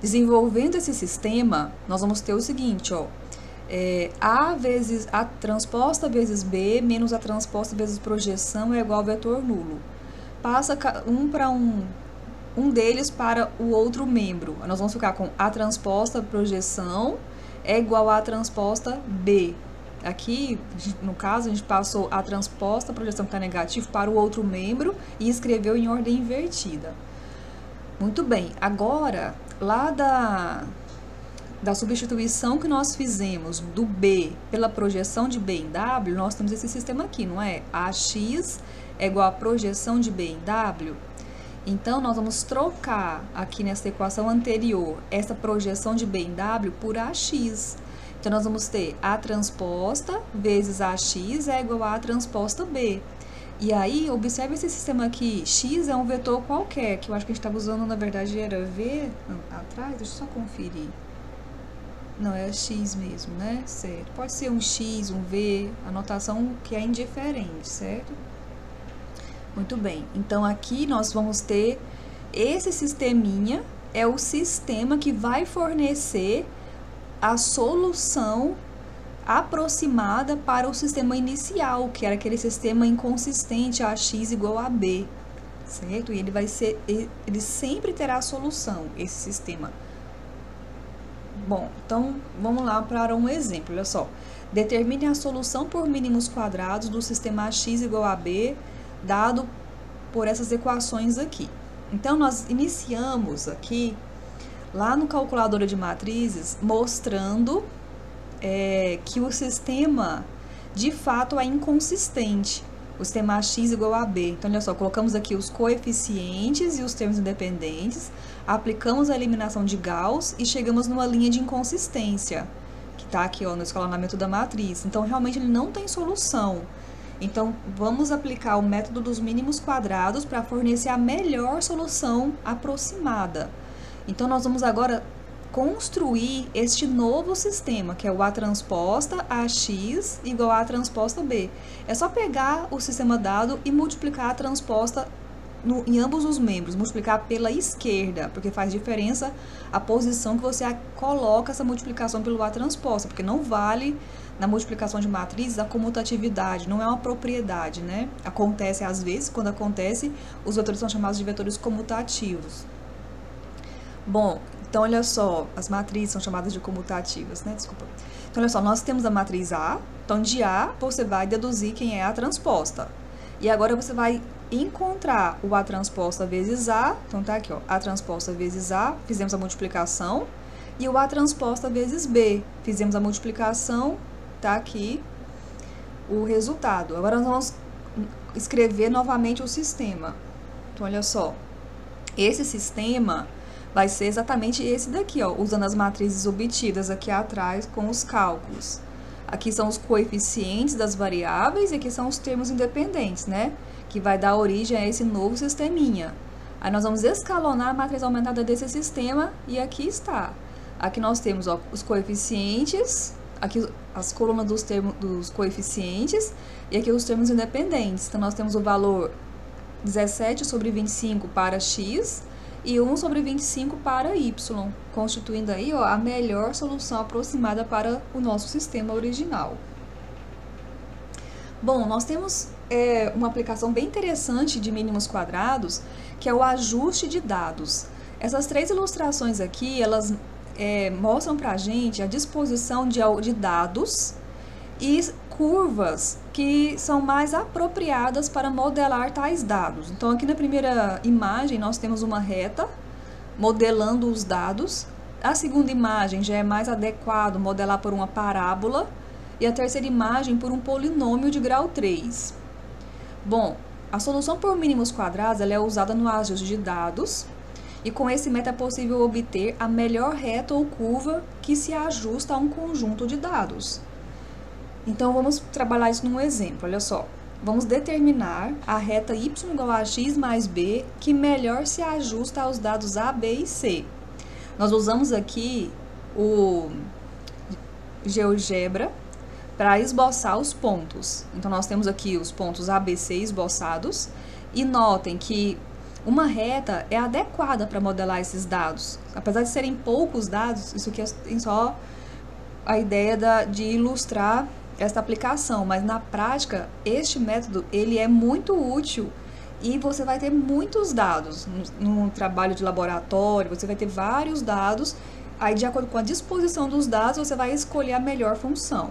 Desenvolvendo esse sistema, nós vamos ter o seguinte, ó. A vezes A transposta vezes B menos A transposta vezes projeção é igual ao vetor nulo. passa um deles para o outro membro. Nós vamos ficar com A transposta projeção é igual a A transposta B. Aqui, no caso, a gente passou A transposta projeção que está negativo para o outro membro e escreveu em ordem invertida. Muito bem, agora, lá da substituição que nós fizemos do B pela projeção de B em W, nós temos esse sistema aqui, não é? AX é igual a projeção de B em W. Então, nós vamos trocar aqui nessa equação anterior essa projeção de B em W por AX. Então, nós vamos ter A transposta vezes AX é igual a A transposta B. E aí, observe esse sistema aqui, X é um vetor qualquer, que eu acho que a gente estava usando, na verdade, era V, não, atrás, deixa eu só conferir. Não, é X mesmo, né? Certo. Pode ser um X, um V, a notação que é indiferente, certo? Muito bem. Então, aqui nós vamos ter esse sisteminha, é o sistema que vai fornecer a solução aproximada para o sistema inicial, que era aquele sistema inconsistente, AX igual a B, certo? E ele sempre terá a solução, esse sistema. Bom, então vamos lá para um exemplo, olha só. Determine a solução por mínimos quadrados do sistema AX igual a B, dado por essas equações aqui. Então, nós iniciamos aqui, lá no calculadora de matrizes, mostrando que o sistema, de fato, é inconsistente. O sistema AX igual a B. Então, olha só, colocamos aqui os coeficientes e os termos independentes, aplicamos a eliminação de Gauss e chegamos numa linha de inconsistência, que está aqui, ó, no escalonamento da matriz. Então, realmente, ele não tem solução. Então, vamos aplicar o método dos mínimos quadrados para fornecer a melhor solução aproximada. Então, nós vamos agora construir este novo sistema, que é o A transposta AX igual a A transposta B. É só pegar o sistema dado e multiplicar a transposta em ambos os membros, multiplicar pela esquerda, porque faz diferença a posição que você coloca essa multiplicação pelo A transposta, porque não vale na multiplicação de matrizes a comutatividade, não é uma propriedade, né? Acontece às vezes, quando acontece, os vetores são chamados de vetores comutativos. Bom, então olha só, as matrizes são chamadas de comutativas, né? Desculpa. Então olha só, nós temos a matriz A, então de A você vai deduzir quem é a transposta. E agora você vai encontrar o A transposta vezes A, então tá aqui, ó, A transposta vezes A, fizemos a multiplicação, e o A transposta vezes B, fizemos a multiplicação, tá aqui o resultado. Agora nós vamos escrever novamente o sistema. Então, olha só, esse sistema vai ser exatamente esse daqui, ó, usando as matrizes obtidas aqui atrás com os cálculos. Aqui são os coeficientes das variáveis e aqui são os termos independentes, né? Que vai dar origem a esse novo sisteminha. Aí nós vamos escalonar a matriz aumentada desse sistema e aqui está. Aqui nós temos, ó, os coeficientes, aqui as colunas dos coeficientes e aqui os termos independentes. Então, nós temos o valor 17 sobre 25 para x e 1 sobre 25 para y, constituindo aí, ó, a melhor solução aproximada para o nosso sistema original. Bom, nós temos uma aplicação bem interessante de mínimos quadrados, que é o ajuste de dados. Essas três ilustrações aqui, elas mostram para a gente a disposição de dados e curvas que são mais apropriadas para modelar tais dados. Então, aqui na primeira imagem, nós temos uma reta modelando os dados. A segunda imagem já é mais adequado modelar por uma parábola. E a terceira imagem por um polinômio de grau 3. Bom, a solução por mínimos quadrados ela é usada no ajuste de dados. E com esse método é possível obter a melhor reta ou curva que se ajusta a um conjunto de dados. Então, vamos trabalhar isso num exemplo, olha só. Vamos determinar a reta y igual a x mais b que melhor se ajusta aos dados a, b e c. Nós usamos aqui o GeoGebra para esboçar os pontos. Então, nós temos aqui os pontos A, B, C esboçados. E notem que uma reta é adequada para modelar esses dados. Apesar de serem poucos dados, isso aqui é só a ideia de ilustrar esta aplicação, mas na prática, este método ele é muito útil E você vai ter muitos dados no trabalho de laboratório, você vai ter vários dados. Aí, de acordo com a disposição dos dados, você vai escolher a melhor função.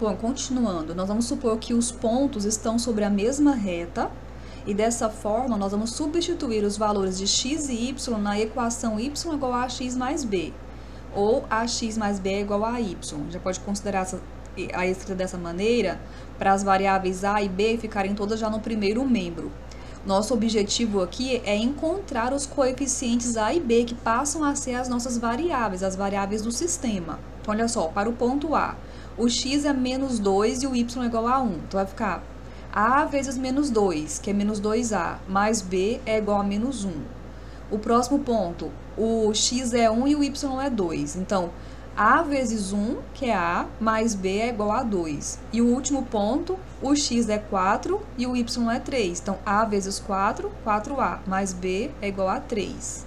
Bom, continuando, nós vamos supor que os pontos estão sobre a mesma reta e dessa forma nós vamos substituir os valores de x e y na equação y igual a x mais b, ou ax mais b é igual a y. Já pode considerar a escrita dessa maneira para as variáveis a e b ficarem todas já no primeiro membro. Nosso objetivo aqui é encontrar os coeficientes a e b que passam a ser as nossas variáveis, as variáveis do sistema. Então, olha só, para o ponto A, o x é menos 2 e o y é igual a 1. Então, vai ficar a vezes menos 2, que é menos 2a, mais b é igual a menos 1. O próximo ponto, o x é 1 e o y é 2. Então, a vezes 1, que é a, mais b é igual a 2. E o último ponto, o x é 4 e o y é 3. Então, a vezes 4, 4a, mais b é igual a 3.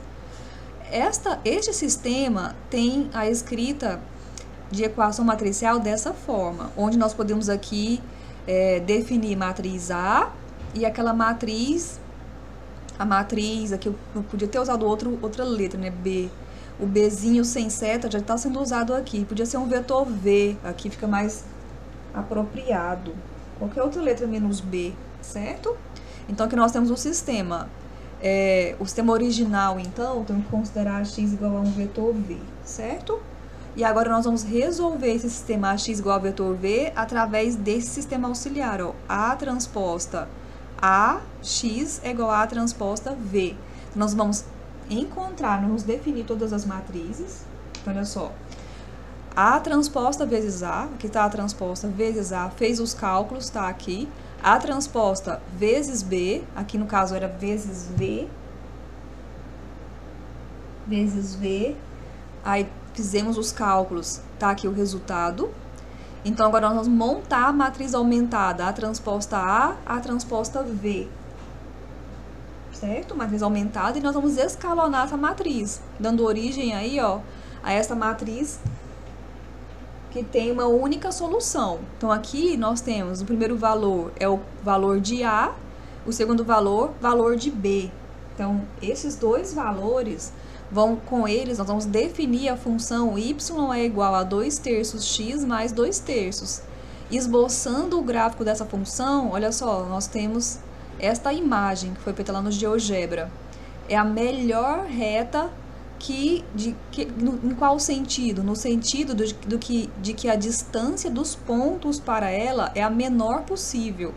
Este sistema tem a escrita de equação matricial dessa forma, onde nós podemos aqui definir matriz A e aquela matriz, a matriz, aqui eu podia ter usado outra letra, né, B. O Bzinho sem seta já está sendo usado aqui. Podia ser um vetor V, aqui fica mais apropriado. Qualquer outra letra menos B, certo? Então, aqui nós temos o sistema. O sistema original, então, temos que considerar x igual a um vetor V, certo? E agora nós vamos resolver esse sistema ax igual a vetor V através desse sistema auxiliar, ó. A transposta ax é igual a transposta V. Então, nós vamos vamos definir todas as matrizes. Então, olha só. A transposta vezes A, aqui está a transposta vezes A, fez os cálculos, está aqui. A transposta vezes B, aqui no caso era vezes V. Vezes V. Aí fizemos os cálculos, tá aqui o resultado. Então, agora nós vamos montar a matriz aumentada, a transposta A transposta V. Certo? Matriz aumentada, e nós vamos escalonar essa matriz, dando origem aí, ó, a essa matriz que tem uma única solução. Então, aqui nós temos o primeiro valor é o valor de A, o segundo valor de B. Então, esses dois valores, com eles, nós vamos definir a função y é igual a 2/3 x mais 2/3. Esboçando o gráfico dessa função, olha só, nós temos esta imagem que foi feita lá no GeoGebra. É a melhor reta em qual sentido? No sentido de que a distância dos pontos para ela é a menor possível.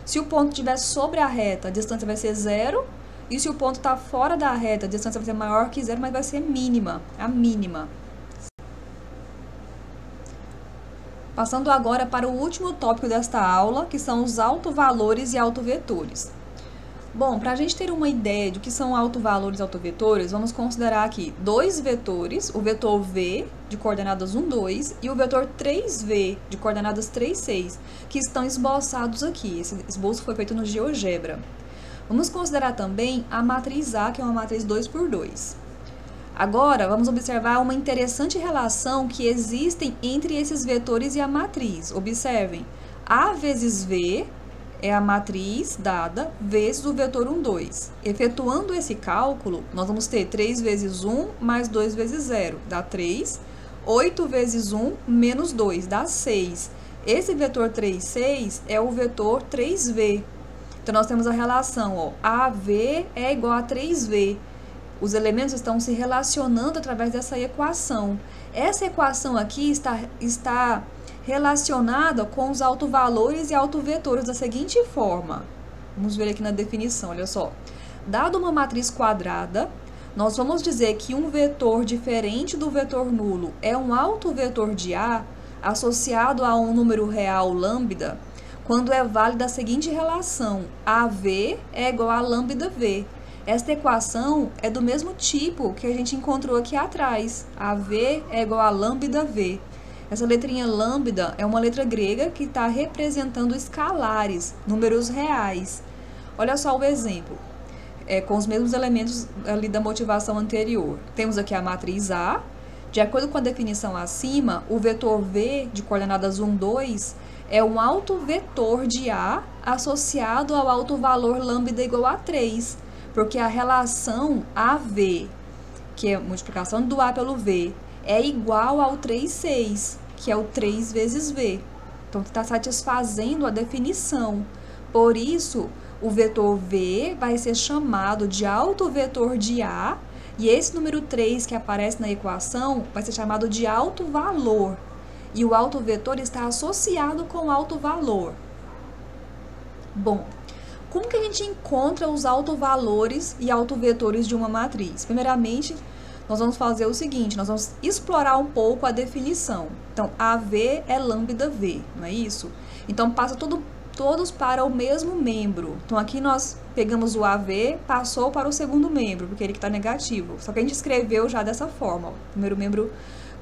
Se o ponto estiver sobre a reta, a distância vai ser 0. E se o ponto está fora da reta, a distância vai ser maior que 0, mas vai ser mínima, a mínima. Passando agora para o último tópico desta aula, que são os autovalores e autovetores. Bom, para a gente ter uma ideia do que são autovalores e autovetores, vamos considerar aqui dois vetores, o vetor V, de coordenadas 1, 2, e o vetor 3V, de coordenadas 3, 6, que estão esboçados aqui. Esse esboço foi feito no GeoGebra. Vamos considerar também a matriz A, que é uma matriz 2×2. Agora, vamos observar uma interessante relação que existem entre esses vetores e a matriz. Observem, A vezes V é a matriz dada vezes o vetor 1, 2. Efetuando esse cálculo, nós vamos ter 3 vezes 1 mais 2 vezes 0, dá 3. 8 vezes 1 menos 2, dá 6. Esse vetor 3, 6 é o vetor 3V. Então, nós temos a relação, ó, AV é igual a 3V. Os elementos estão se relacionando através dessa equação. Essa equação aqui está relacionada com os autovalores e autovetores da seguinte forma. Vamos ver aqui na definição, olha só. Dado uma matriz quadrada, nós vamos dizer que um vetor diferente do vetor nulo é um autovetor de A associado a um número real lambda, quando é válida a seguinte relação: AV é igual a lambda V. Esta equação é do mesmo tipo que a gente encontrou aqui atrás. AV é igual a lambda V. Essa letrinha lambda é uma letra grega que está representando escalares, números reais. Olha só o exemplo, com os mesmos elementos ali da motivação anterior. Temos aqui a matriz A. De acordo com a definição acima, o vetor V, de coordenadas 1, 2, é um autovetor de A associado ao autovalor lambda igual a 3, porque a relação AV, que é a multiplicação do A pelo V, é igual ao 3, 6, que é o 3 vezes V. Então, está satisfazendo a definição. Por isso, o vetor V vai ser chamado de autovetor de A, e esse número 3 que aparece na equação vai ser chamado de autovalor. E o autovetor está associado com o autovalor. Bom, como que a gente encontra os autovalores e autovetores de uma matriz? Primeiramente, nós vamos fazer o seguinte, nós vamos explorar um pouco a definição. Então, AV é lambda V, não é isso? Então, passa todos para o mesmo membro. Então, aqui nós pegamos o AV, passou para o segundo membro, porque ele está negativo. Só que a gente escreveu já dessa forma, ó. Primeiro membro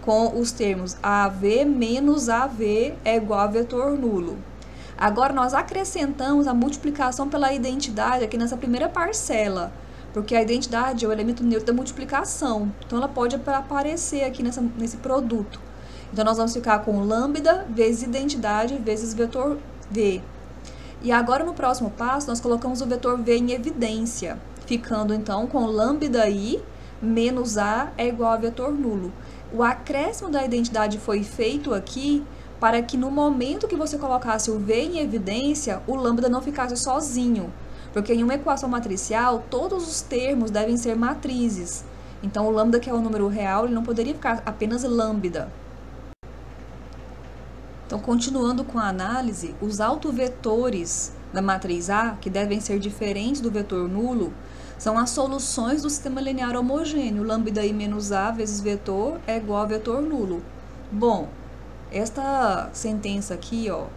com os termos AV menos AV é igual a vetor nulo. Agora, nós acrescentamos a multiplicação pela identidade aqui nessa primeira parcela, porque a identidade é o elemento neutro da multiplicação. Então, ela pode aparecer aqui nesse produto. Então, nós vamos ficar com lambda vezes identidade vezes vetor V. E agora, no próximo passo, nós colocamos o vetor V em evidência, ficando, então, com lambda I menos A é igual a vetor nulo. O acréscimo da identidade foi feito aqui para que, no momento que você colocasse o V em evidência, o lambda não ficasse sozinho. Porque em uma equação matricial, todos os termos devem ser matrizes. Então, o lambda, que é o número real, ele não poderia ficar apenas lambda. Então, continuando com a análise, os autovetores da matriz A, que devem ser diferentes do vetor nulo, são as soluções do sistema linear homogêneo. Lambda I menos A vezes vetor é igual a vetor nulo. Bom, esta sentença aqui, ó,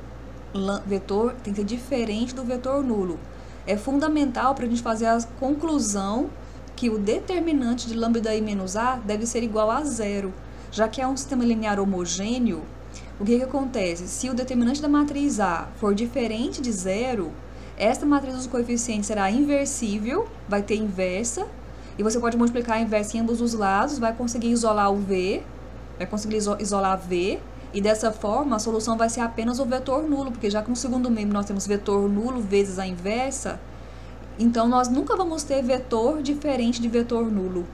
vetor tem que ser diferente do vetor nulo. É fundamental para a gente fazer a conclusão que o determinante de lambda I menos A deve ser igual a zero. Já que é um sistema linear homogêneo, o que acontece? Se o determinante da matriz A for diferente de zero, esta matriz dos coeficientes será inversível, vai ter inversa, e você pode multiplicar a inversa em ambos os lados, vai conseguir isolar o V, vai conseguir isolar V, e dessa forma a solução vai ser apenas o vetor nulo, porque já que no segundo membro nós temos vetor nulo vezes a inversa, então nós nunca vamos ter vetor diferente de vetor nulo.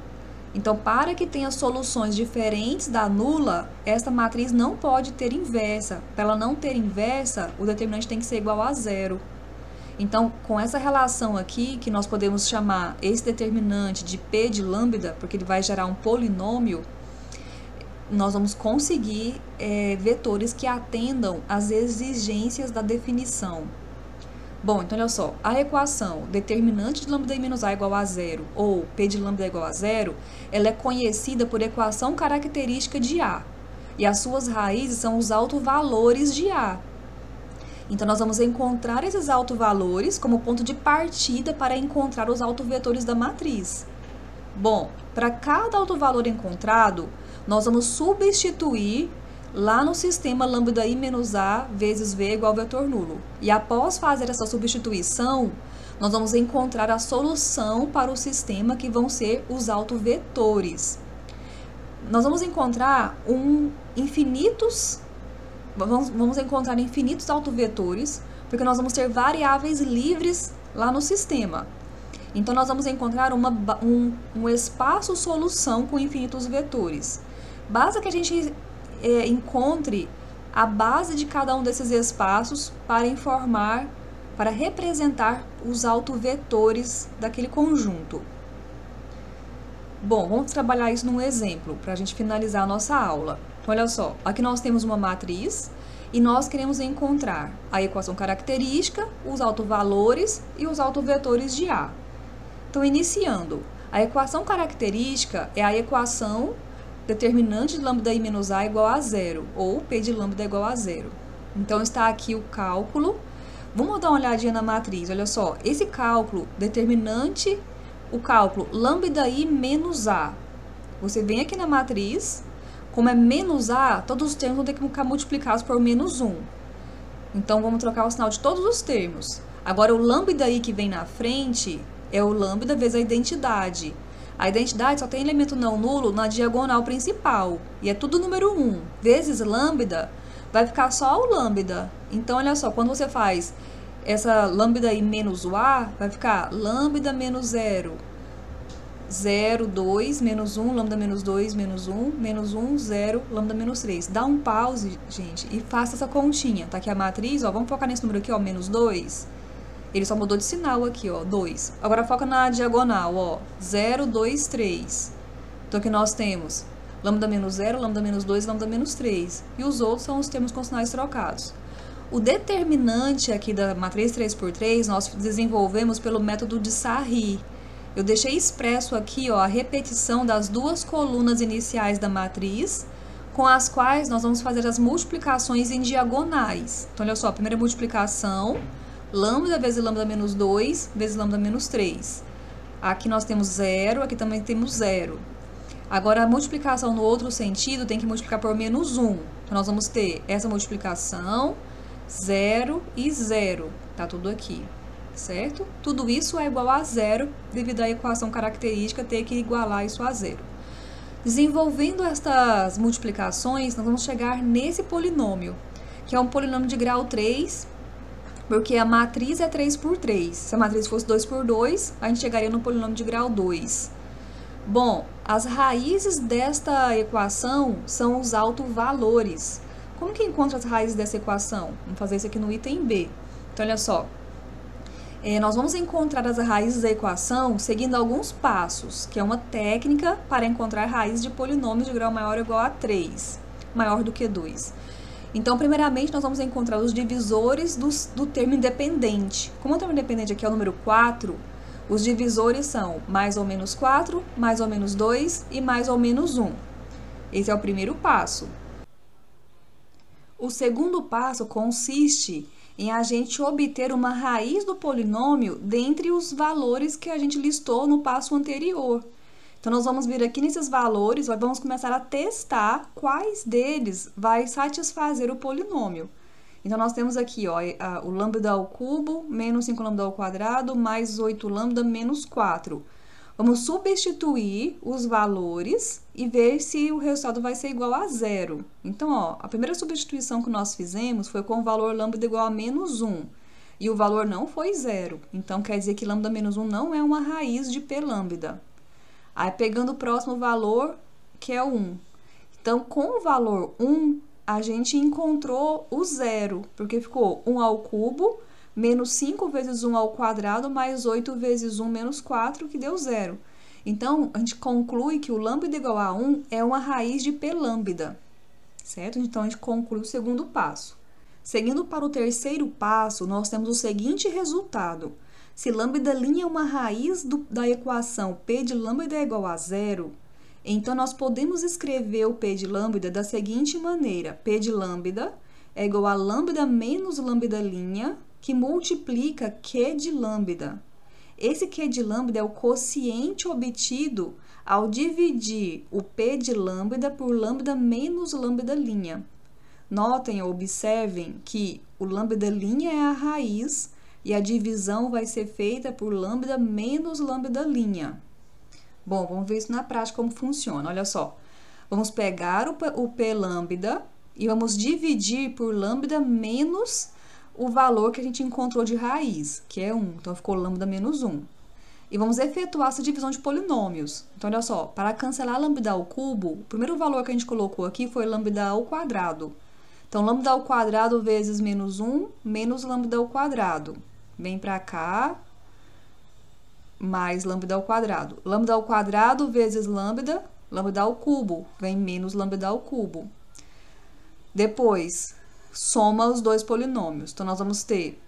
Então, para que tenha soluções diferentes da nula, esta matriz não pode ter inversa. Para ela não ter inversa, o determinante tem que ser igual a zero. Então, com essa relação aqui, que nós podemos chamar esse determinante de P de lambda, porque ele vai gerar um polinômio, nós vamos conseguir vetores que atendam às exigências da definição. Bom, então olha só, a equação determinante de lambda I menos A igual a zero, ou P de lambda igual a zero, ela é conhecida por equação característica de A. E as suas raízes são os autovalores de A. Então, nós vamos encontrar esses autovalores como ponto de partida para encontrar os autovetores da matriz. Bom, para cada autovalor encontrado, nós vamos substituir lá no sistema lambda I menos A vezes V igual ao vetor nulo. E após fazer essa substituição, nós vamos encontrar a solução para o sistema, que vão ser os autovetores. Nós vamos encontrar vamos encontrar infinitos autovetores, porque nós vamos ter variáveis livres lá no sistema. Então, nós vamos encontrar um espaço solução com infinitos vetores. Basta que a gente encontre a base de cada um desses espaços para representar os autovetores daquele conjunto. Bom, vamos trabalhar isso num exemplo, para a gente finalizar a nossa aula. Então, olha só, aqui nós temos uma matriz e nós queremos encontrar a equação característica, os autovalores e os autovetores de A. Então, iniciando, a equação característica é a equação determinante de lambda I menos A igual a zero, ou P de lambda igual a zero. Então, está aqui o cálculo. Vamos dar uma olhadinha na matriz, olha só, esse cálculo determinante, o cálculo lambda I menos A. Você vem aqui na matriz, como é menos A, todos os termos vão ter que ficar multiplicados por menos 1. Então, vamos trocar o sinal de todos os termos. Agora, o lambda I que vem na frente é o lambda vezes a identidade. A identidade só tem elemento não nulo na diagonal principal, e é tudo número 1. Vezes lambda, vai ficar só o lambda. Então, olha só, quando você faz essa lambda aí menos o A, vai ficar lambda menos 0, 0, 2, menos 1, lambda menos 2, menos 1, 0, lambda menos 3. Dá um pause, gente, e faça essa continha. Tá aqui a matriz, ó, vamos focar nesse número aqui, ó, menos 2. Ele só mudou de sinal aqui, ó, 2. Agora foca na diagonal, ó, 0, 2, 3. Então aqui nós temos lambda menos 0, lambda menos 2, lambda menos 3. E os outros são os termos com sinais trocados. O determinante aqui da matriz 3×3 nós desenvolvemos pelo método de Sarri. Eu deixei expresso aqui, ó, a repetição das duas colunas iniciais da matriz, com as quais nós vamos fazer as multiplicações em diagonais. Então, olha só, a primeira multiplicação, lambda vezes lambda menos 2 vezes lambda menos 3. Aqui nós temos 0, aqui também temos 0. Agora, a multiplicação no outro sentido tem que multiplicar por menos 1. Então, nós vamos ter essa multiplicação, 0 e 0. Tá tudo aqui, certo? Tudo isso é igual a 0, devido à equação característica ter que igualar isso a 0. Desenvolvendo estas multiplicações, nós vamos chegar nesse polinômio, que é um polinômio de grau 3, porque a matriz é 3×3. Se a matriz fosse 2×2, a gente chegaria no polinômio de grau 2. Bom, as raízes desta equação são os autovalores. Como que encontra as raízes dessa equação? Vamos fazer isso aqui no item B. Então, olha só. Nós vamos encontrar as raízes da equação seguindo alguns passos, que é uma técnica para encontrar raízes de polinômios de grau maior ou igual a 3, maior do que 2. Então, primeiramente, nós vamos encontrar os divisores do termo independente. Como o termo independente aqui é o número 4, os divisores são mais ou menos 4, mais ou menos 2 e mais ou menos 1. Esse é o primeiro passo. O segundo passo consiste em a gente obter uma raiz do polinômio dentre os valores que a gente listou no passo anterior. Então, nós vamos vir aqui nesses valores, vamos começar a testar quais deles vai satisfazer o polinômio. Então, nós temos aqui, ó, o lambda ao cubo menos 5 lambda ao quadrado mais 8 lambda menos 4. Vamos substituir os valores e ver se o resultado vai ser igual a 0. Então, ó, a primeira substituição que nós fizemos foi com o valor lambda igual a menos 1. E o valor não foi 0. Então, quer dizer que lambda menos 1 não é uma raiz de P lambda. Aí, pegando o próximo valor, que é o 1. Então, com o valor 1, a gente encontrou o 0, porque ficou 1 ao cubo menos 5 vezes 1 ao quadrado, mais 8 vezes 1 menos 4, que deu 0. Então, a gente conclui que o lambda igual a 1 é uma raiz de P lambda, certo? Então, a gente conclui o segundo passo. Seguindo para o terceiro passo, nós temos o seguinte resultado. Se lambda' é uma raiz da equação P de lambda é igual a 0, então, nós podemos escrever o P de lambda da seguinte maneira. P de lambda é igual a lambda menos lambda', que multiplica Q de lambda. Esse Q de lambda é o quociente obtido ao dividir o P de lambda por lambda menos lambda'. Notem ou observem que o lambda' é a raiz e a divisão vai ser feita por lambda menos lambda'. Bom, vamos ver isso na prática como funciona. Olha só, vamos pegar o P lambda e vamos dividir por lambda menos o valor que a gente encontrou de raiz, que é 1. Então, ficou lambda menos 1. E vamos efetuar essa divisão de polinômios. Então, olha só, para cancelar lambda ao cubo, o primeiro valor que a gente colocou aqui foi lambda ao quadrado. Então, lambda ao quadrado vezes menos 1, menos lambda ao quadrado. Vem para cá, mais lambda ao quadrado. Lambda ao quadrado vezes lambda ao cubo. Vem menos lambda ao cubo. Depois, soma os dois polinômios. Então, nós vamos ter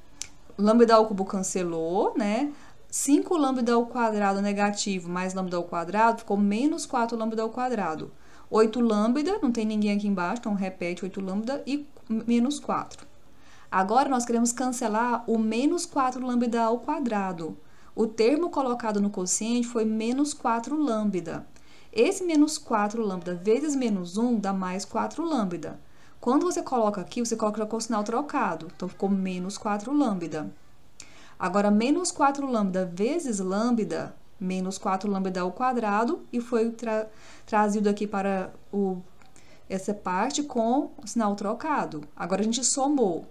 lambda ao cubo cancelou, né? 5 lambda ao quadrado negativo mais lambda ao quadrado, ficou menos 4 lambda ao quadrado. 8 lambda, não tem ninguém aqui embaixo, então repete 8 lambda e menos 4. Agora, nós queremos cancelar o menos 4 lambda ao quadrado. O termo colocado no quociente foi menos 4 lambda. Esse menos 4 lambda vezes menos 1 dá mais 4 lambda. Quando você coloca aqui, você coloca com o sinal trocado. Então, ficou menos 4 lambda. Agora, menos 4 lambda vezes lambda, menos 4 lambda ao quadrado, e foi trazido aqui para essa parte com o sinal trocado. Agora, a gente somou.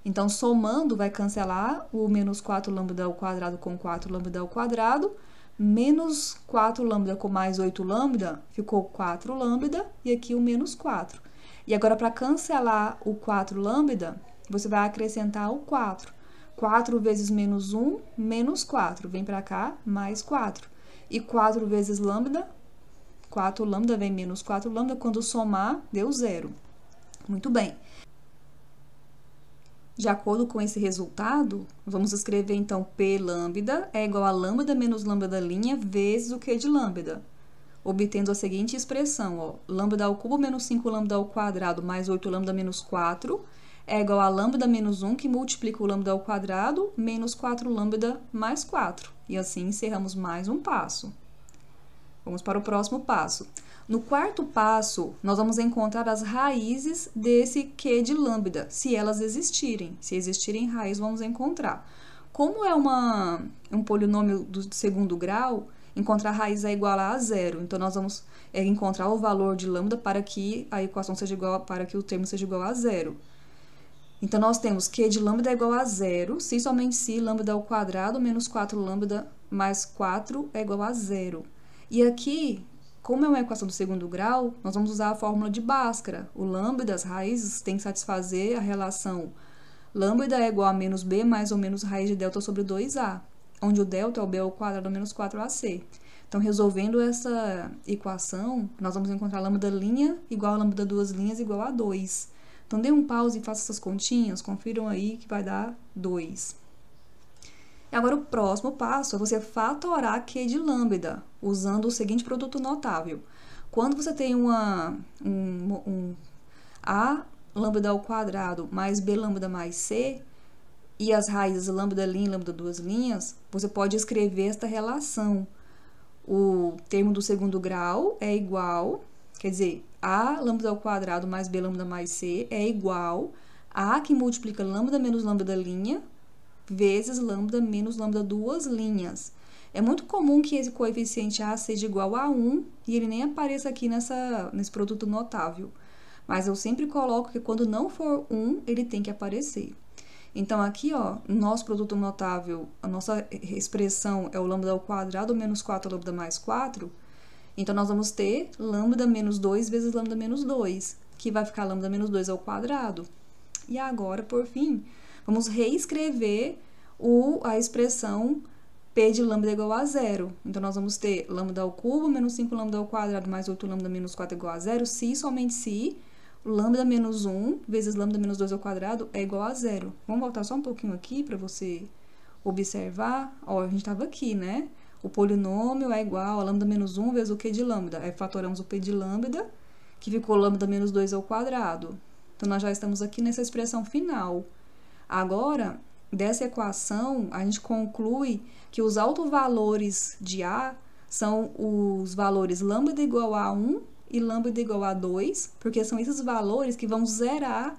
Então, somando, vai cancelar o menos 4 lambda ao quadrado com 4 lambda ao quadrado, menos 4 lambda com mais 8 lambda, ficou 4 lambda, e aqui o menos 4. E agora, para cancelar o 4 lambda, você vai acrescentar o 4. 4 vezes menos 1, menos 4. Vem para cá, mais 4. E 4 vezes lambda, 4 lambda vem menos 4 lambda, quando somar, deu 0. Muito bem. De acordo com esse resultado, vamos escrever, então, P lambda é igual a lambda menos lambda linha vezes o Q de lambda, obtendo a seguinte expressão, ó, lambda ao cubo menos 5 lambda ao quadrado mais 8 lambda menos 4 é igual a lambda menos 1, que multiplica o lambda ao quadrado, menos 4 lambda mais 4. E assim encerramos mais um passo. Vamos para o próximo passo. No quarto passo, nós vamos encontrar as raízes desse Q de lambda, se elas existirem. Se existirem raízes, vamos encontrar. Como é um polinômio do segundo grau, encontrar a raiz é igual a zero. Então, nós vamos encontrar o valor de lambda para que a equação seja igual, para que o termo seja igual a zero. Então, nós temos Q de lambda é igual a zero, se somente se lambda ao quadrado menos 4 lambda mais 4 é igual a zero. E aqui, como é uma equação do segundo grau, nós vamos usar a fórmula de Bhaskara. O lambda, as raízes, tem que satisfazer a relação lambda é igual a menos b mais ou menos raiz de delta sobre 2a, onde o delta é o b ao quadrado menos 4ac. Então, resolvendo essa equação, nós vamos encontrar lambda linha igual a lambda duas linhas igual a 2. Então, dê um pause e faça essas continhas, confiram aí que vai dar 2. E agora, o próximo passo é você fatorar Q de lambda, usando o seguinte produto notável. Quando você tem A lambda ao quadrado mais B lambda mais C, e as raízes lambda linha e lambda duas linhas, você pode escrever esta relação. O termo do segundo grau é igual, quer dizer, A lambda ao quadrado mais B lambda mais C é igual a que multiplica lambda menos lambda linha vezes lambda menos lambda duas linhas. É muito comum que esse coeficiente A seja igual a 1 e ele nem apareça aqui nesse produto notável. Mas eu sempre coloco que quando não for 1, ele tem que aparecer. Então, aqui, ó, nosso produto notável, a nossa expressão é o lambda ao quadrado menos 4 lambda mais 4. Então, nós vamos ter lambda menos 2 vezes lambda menos 2, que vai ficar lambda menos 2 ao quadrado. E agora, por fim, vamos reescrever a expressão P de lambda igual a zero. Então, nós vamos ter lambda ao cubo menos 5 lambda ao quadrado mais 8 lambda menos 4 igual a zero, se e somente se lambda menos 1 vezes lambda menos 2 ao quadrado é igual a zero. Vamos voltar só um pouquinho aqui para você observar. Ó, a gente estava aqui, né? O polinômio é igual a lambda menos 1 vezes o Q de lambda. Aí, fatoramos o P de lambda, que ficou lambda menos 2 ao quadrado. Então, nós já estamos aqui nessa expressão final. Agora, dessa equação, a gente conclui que os autovalores de A são os valores lambda igual a 1 e lambda igual a 2, porque são esses valores que vão zerar,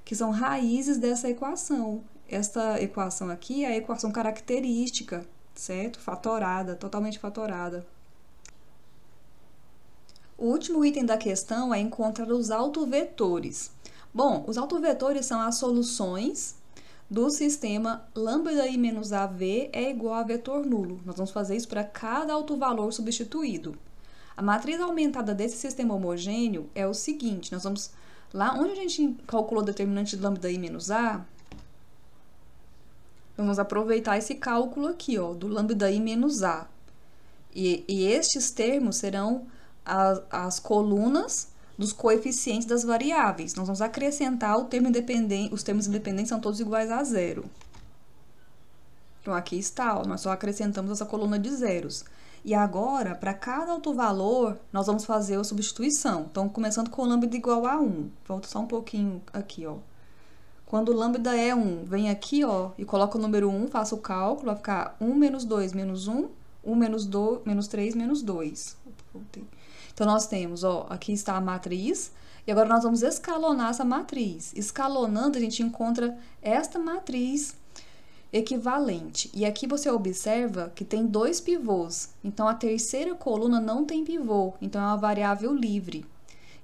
que são raízes dessa equação. Esta equação aqui é a equação característica, certo? Fatorada, totalmente fatorada. O último item da questão é encontrar os autovetores. Bom, os autovetores são as soluções do sistema lambda i menos AV é igual a vetor nulo. Nós vamos fazer isso para cada autovalor substituído. A matriz aumentada desse sistema homogêneo é o seguinte, nós vamos lá onde a gente calculou o determinante de lambda i menos A, vamos aproveitar esse cálculo aqui, ó, do lambda i menos A. E estes termos serão as colunas dos coeficientes das variáveis. Nós vamos acrescentar o termo independente, os termos independentes são todos iguais a zero. Então, aqui está, ó, nós só acrescentamos essa coluna de zeros. E agora, para cada autovalor, nós vamos fazer a substituição. Então, começando com lambda igual a 1. Volto só um pouquinho aqui, ó. Quando lambda é 1, vem aqui, ó, e coloca o número 1, faço o cálculo, vai ficar 1 menos 2 menos 1, 1 menos 2, menos 3 menos 2. Então, nós temos, ó, aqui está a matriz, e agora nós vamos escalonar essa matriz. Escalonando, a gente encontra esta matriz equivalente. E aqui você observa que tem dois pivôs. Então, a terceira coluna não tem pivô, então é uma variável livre.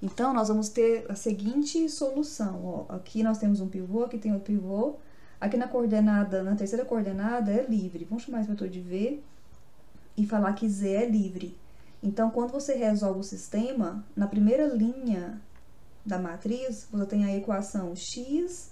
Então, nós vamos ter a seguinte solução, ó. Aqui nós temos um pivô, aqui tem outro pivô. Aqui na coordenada, na terceira coordenada, é livre. Vamos chamar esse vetor de V e falar que Z é livre. Então, quando você resolve o sistema, na primeira linha da matriz, você tem a equação x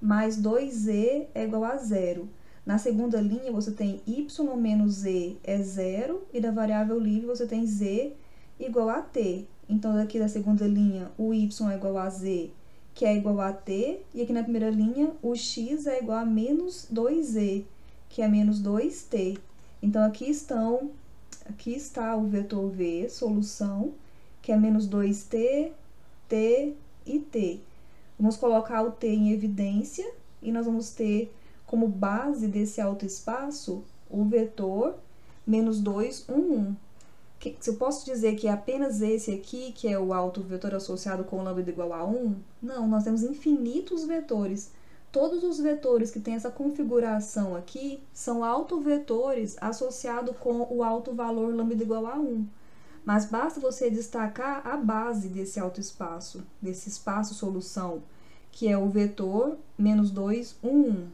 mais 2z é igual a 0. Na segunda linha, você tem y menos z é 0, e da variável livre você tem z igual a t. Então, daqui da segunda linha, o y é igual a z, que é igual a t, e aqui na primeira linha, o x é igual a menos 2z, que é menos 2t. Então, aqui está o vetor V, solução, que é menos 2t, t e t. Vamos colocar o t em evidência e nós vamos ter como base desse autoespaço o vetor menos 2, 1, 1. Se eu posso dizer que é apenas esse aqui, que é o autovetor associado com lambda igual a 1? Não, nós temos infinitos vetores. Todos os vetores que têm essa configuração aqui são autovetores associados com o autovalor lambda igual a 1. Mas basta você destacar a base desse autoespaço, desse espaço solução, que é o vetor menos 2, 1, 1.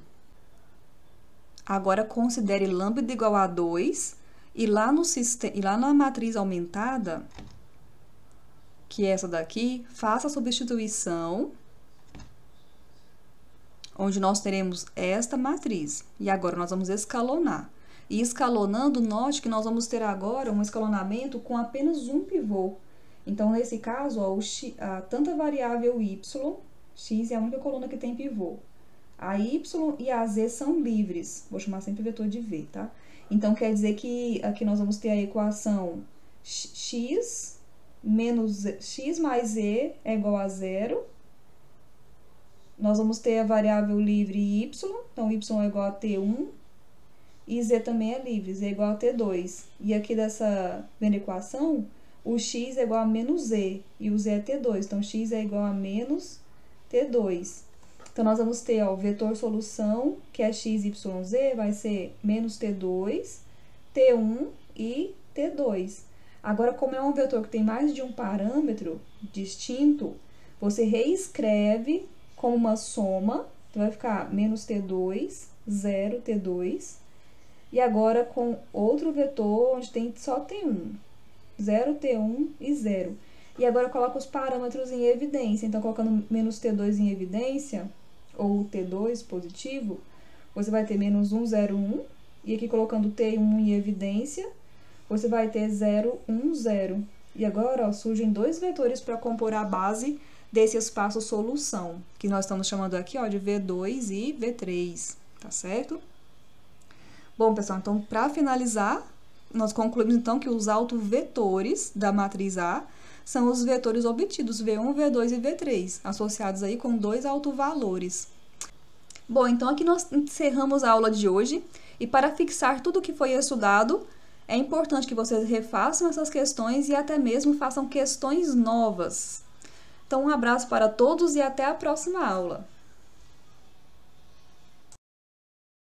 Agora, considere lambda igual a 2, e lá na matriz aumentada, que é essa daqui, faça a substituição, onde nós teremos esta matriz. E agora nós vamos escalonar. E escalonando, note que nós vamos ter agora um escalonamento com apenas um pivô. Então, nesse caso, ó, tanto a variável y, x é a única coluna que tem pivô. A y e a z são livres. Vou chamar sempre vetor de V, tá? Então, quer dizer que aqui nós vamos ter a equação x mais z é igual a 0. Nós vamos ter a variável livre y, então y é igual a t1, e z também é livre, z é igual a t2. E aqui vendo a equação, o x é igual a menos z, e o z é t2, então x é igual a menos t2. Então, nós vamos ter ó, o vetor solução, que é x, y, z, vai ser menos t2, t1 e t2. Agora, como é um vetor que tem mais de um parâmetro distinto, você reescreve como uma soma, então vai ficar menos t2, 0, t2. E agora, com outro vetor, onde tem só t1, 0, t1 e 0. E agora, eu coloco os parâmetros em evidência. Então, colocando menos t2 em evidência, ou T2 positivo, você vai ter menos 1, 0, 1. E aqui colocando T1 em evidência, você vai ter 0, 1, 0. E agora, ó, surgem dois vetores para compor a base desse espaço solução, que nós estamos chamando aqui ó, de V2 e V3, tá certo? Bom, pessoal, então, para finalizar, nós concluímos então que os autovetores da matriz A são os vetores obtidos, V1, V2 e V3, associados aí com dois autovalores. Bom, então aqui nós encerramos a aula de hoje, e para fixar tudo o que foi estudado, é importante que vocês refaçam essas questões e até mesmo façam questões novas. Então, um abraço para todos e até a próxima aula.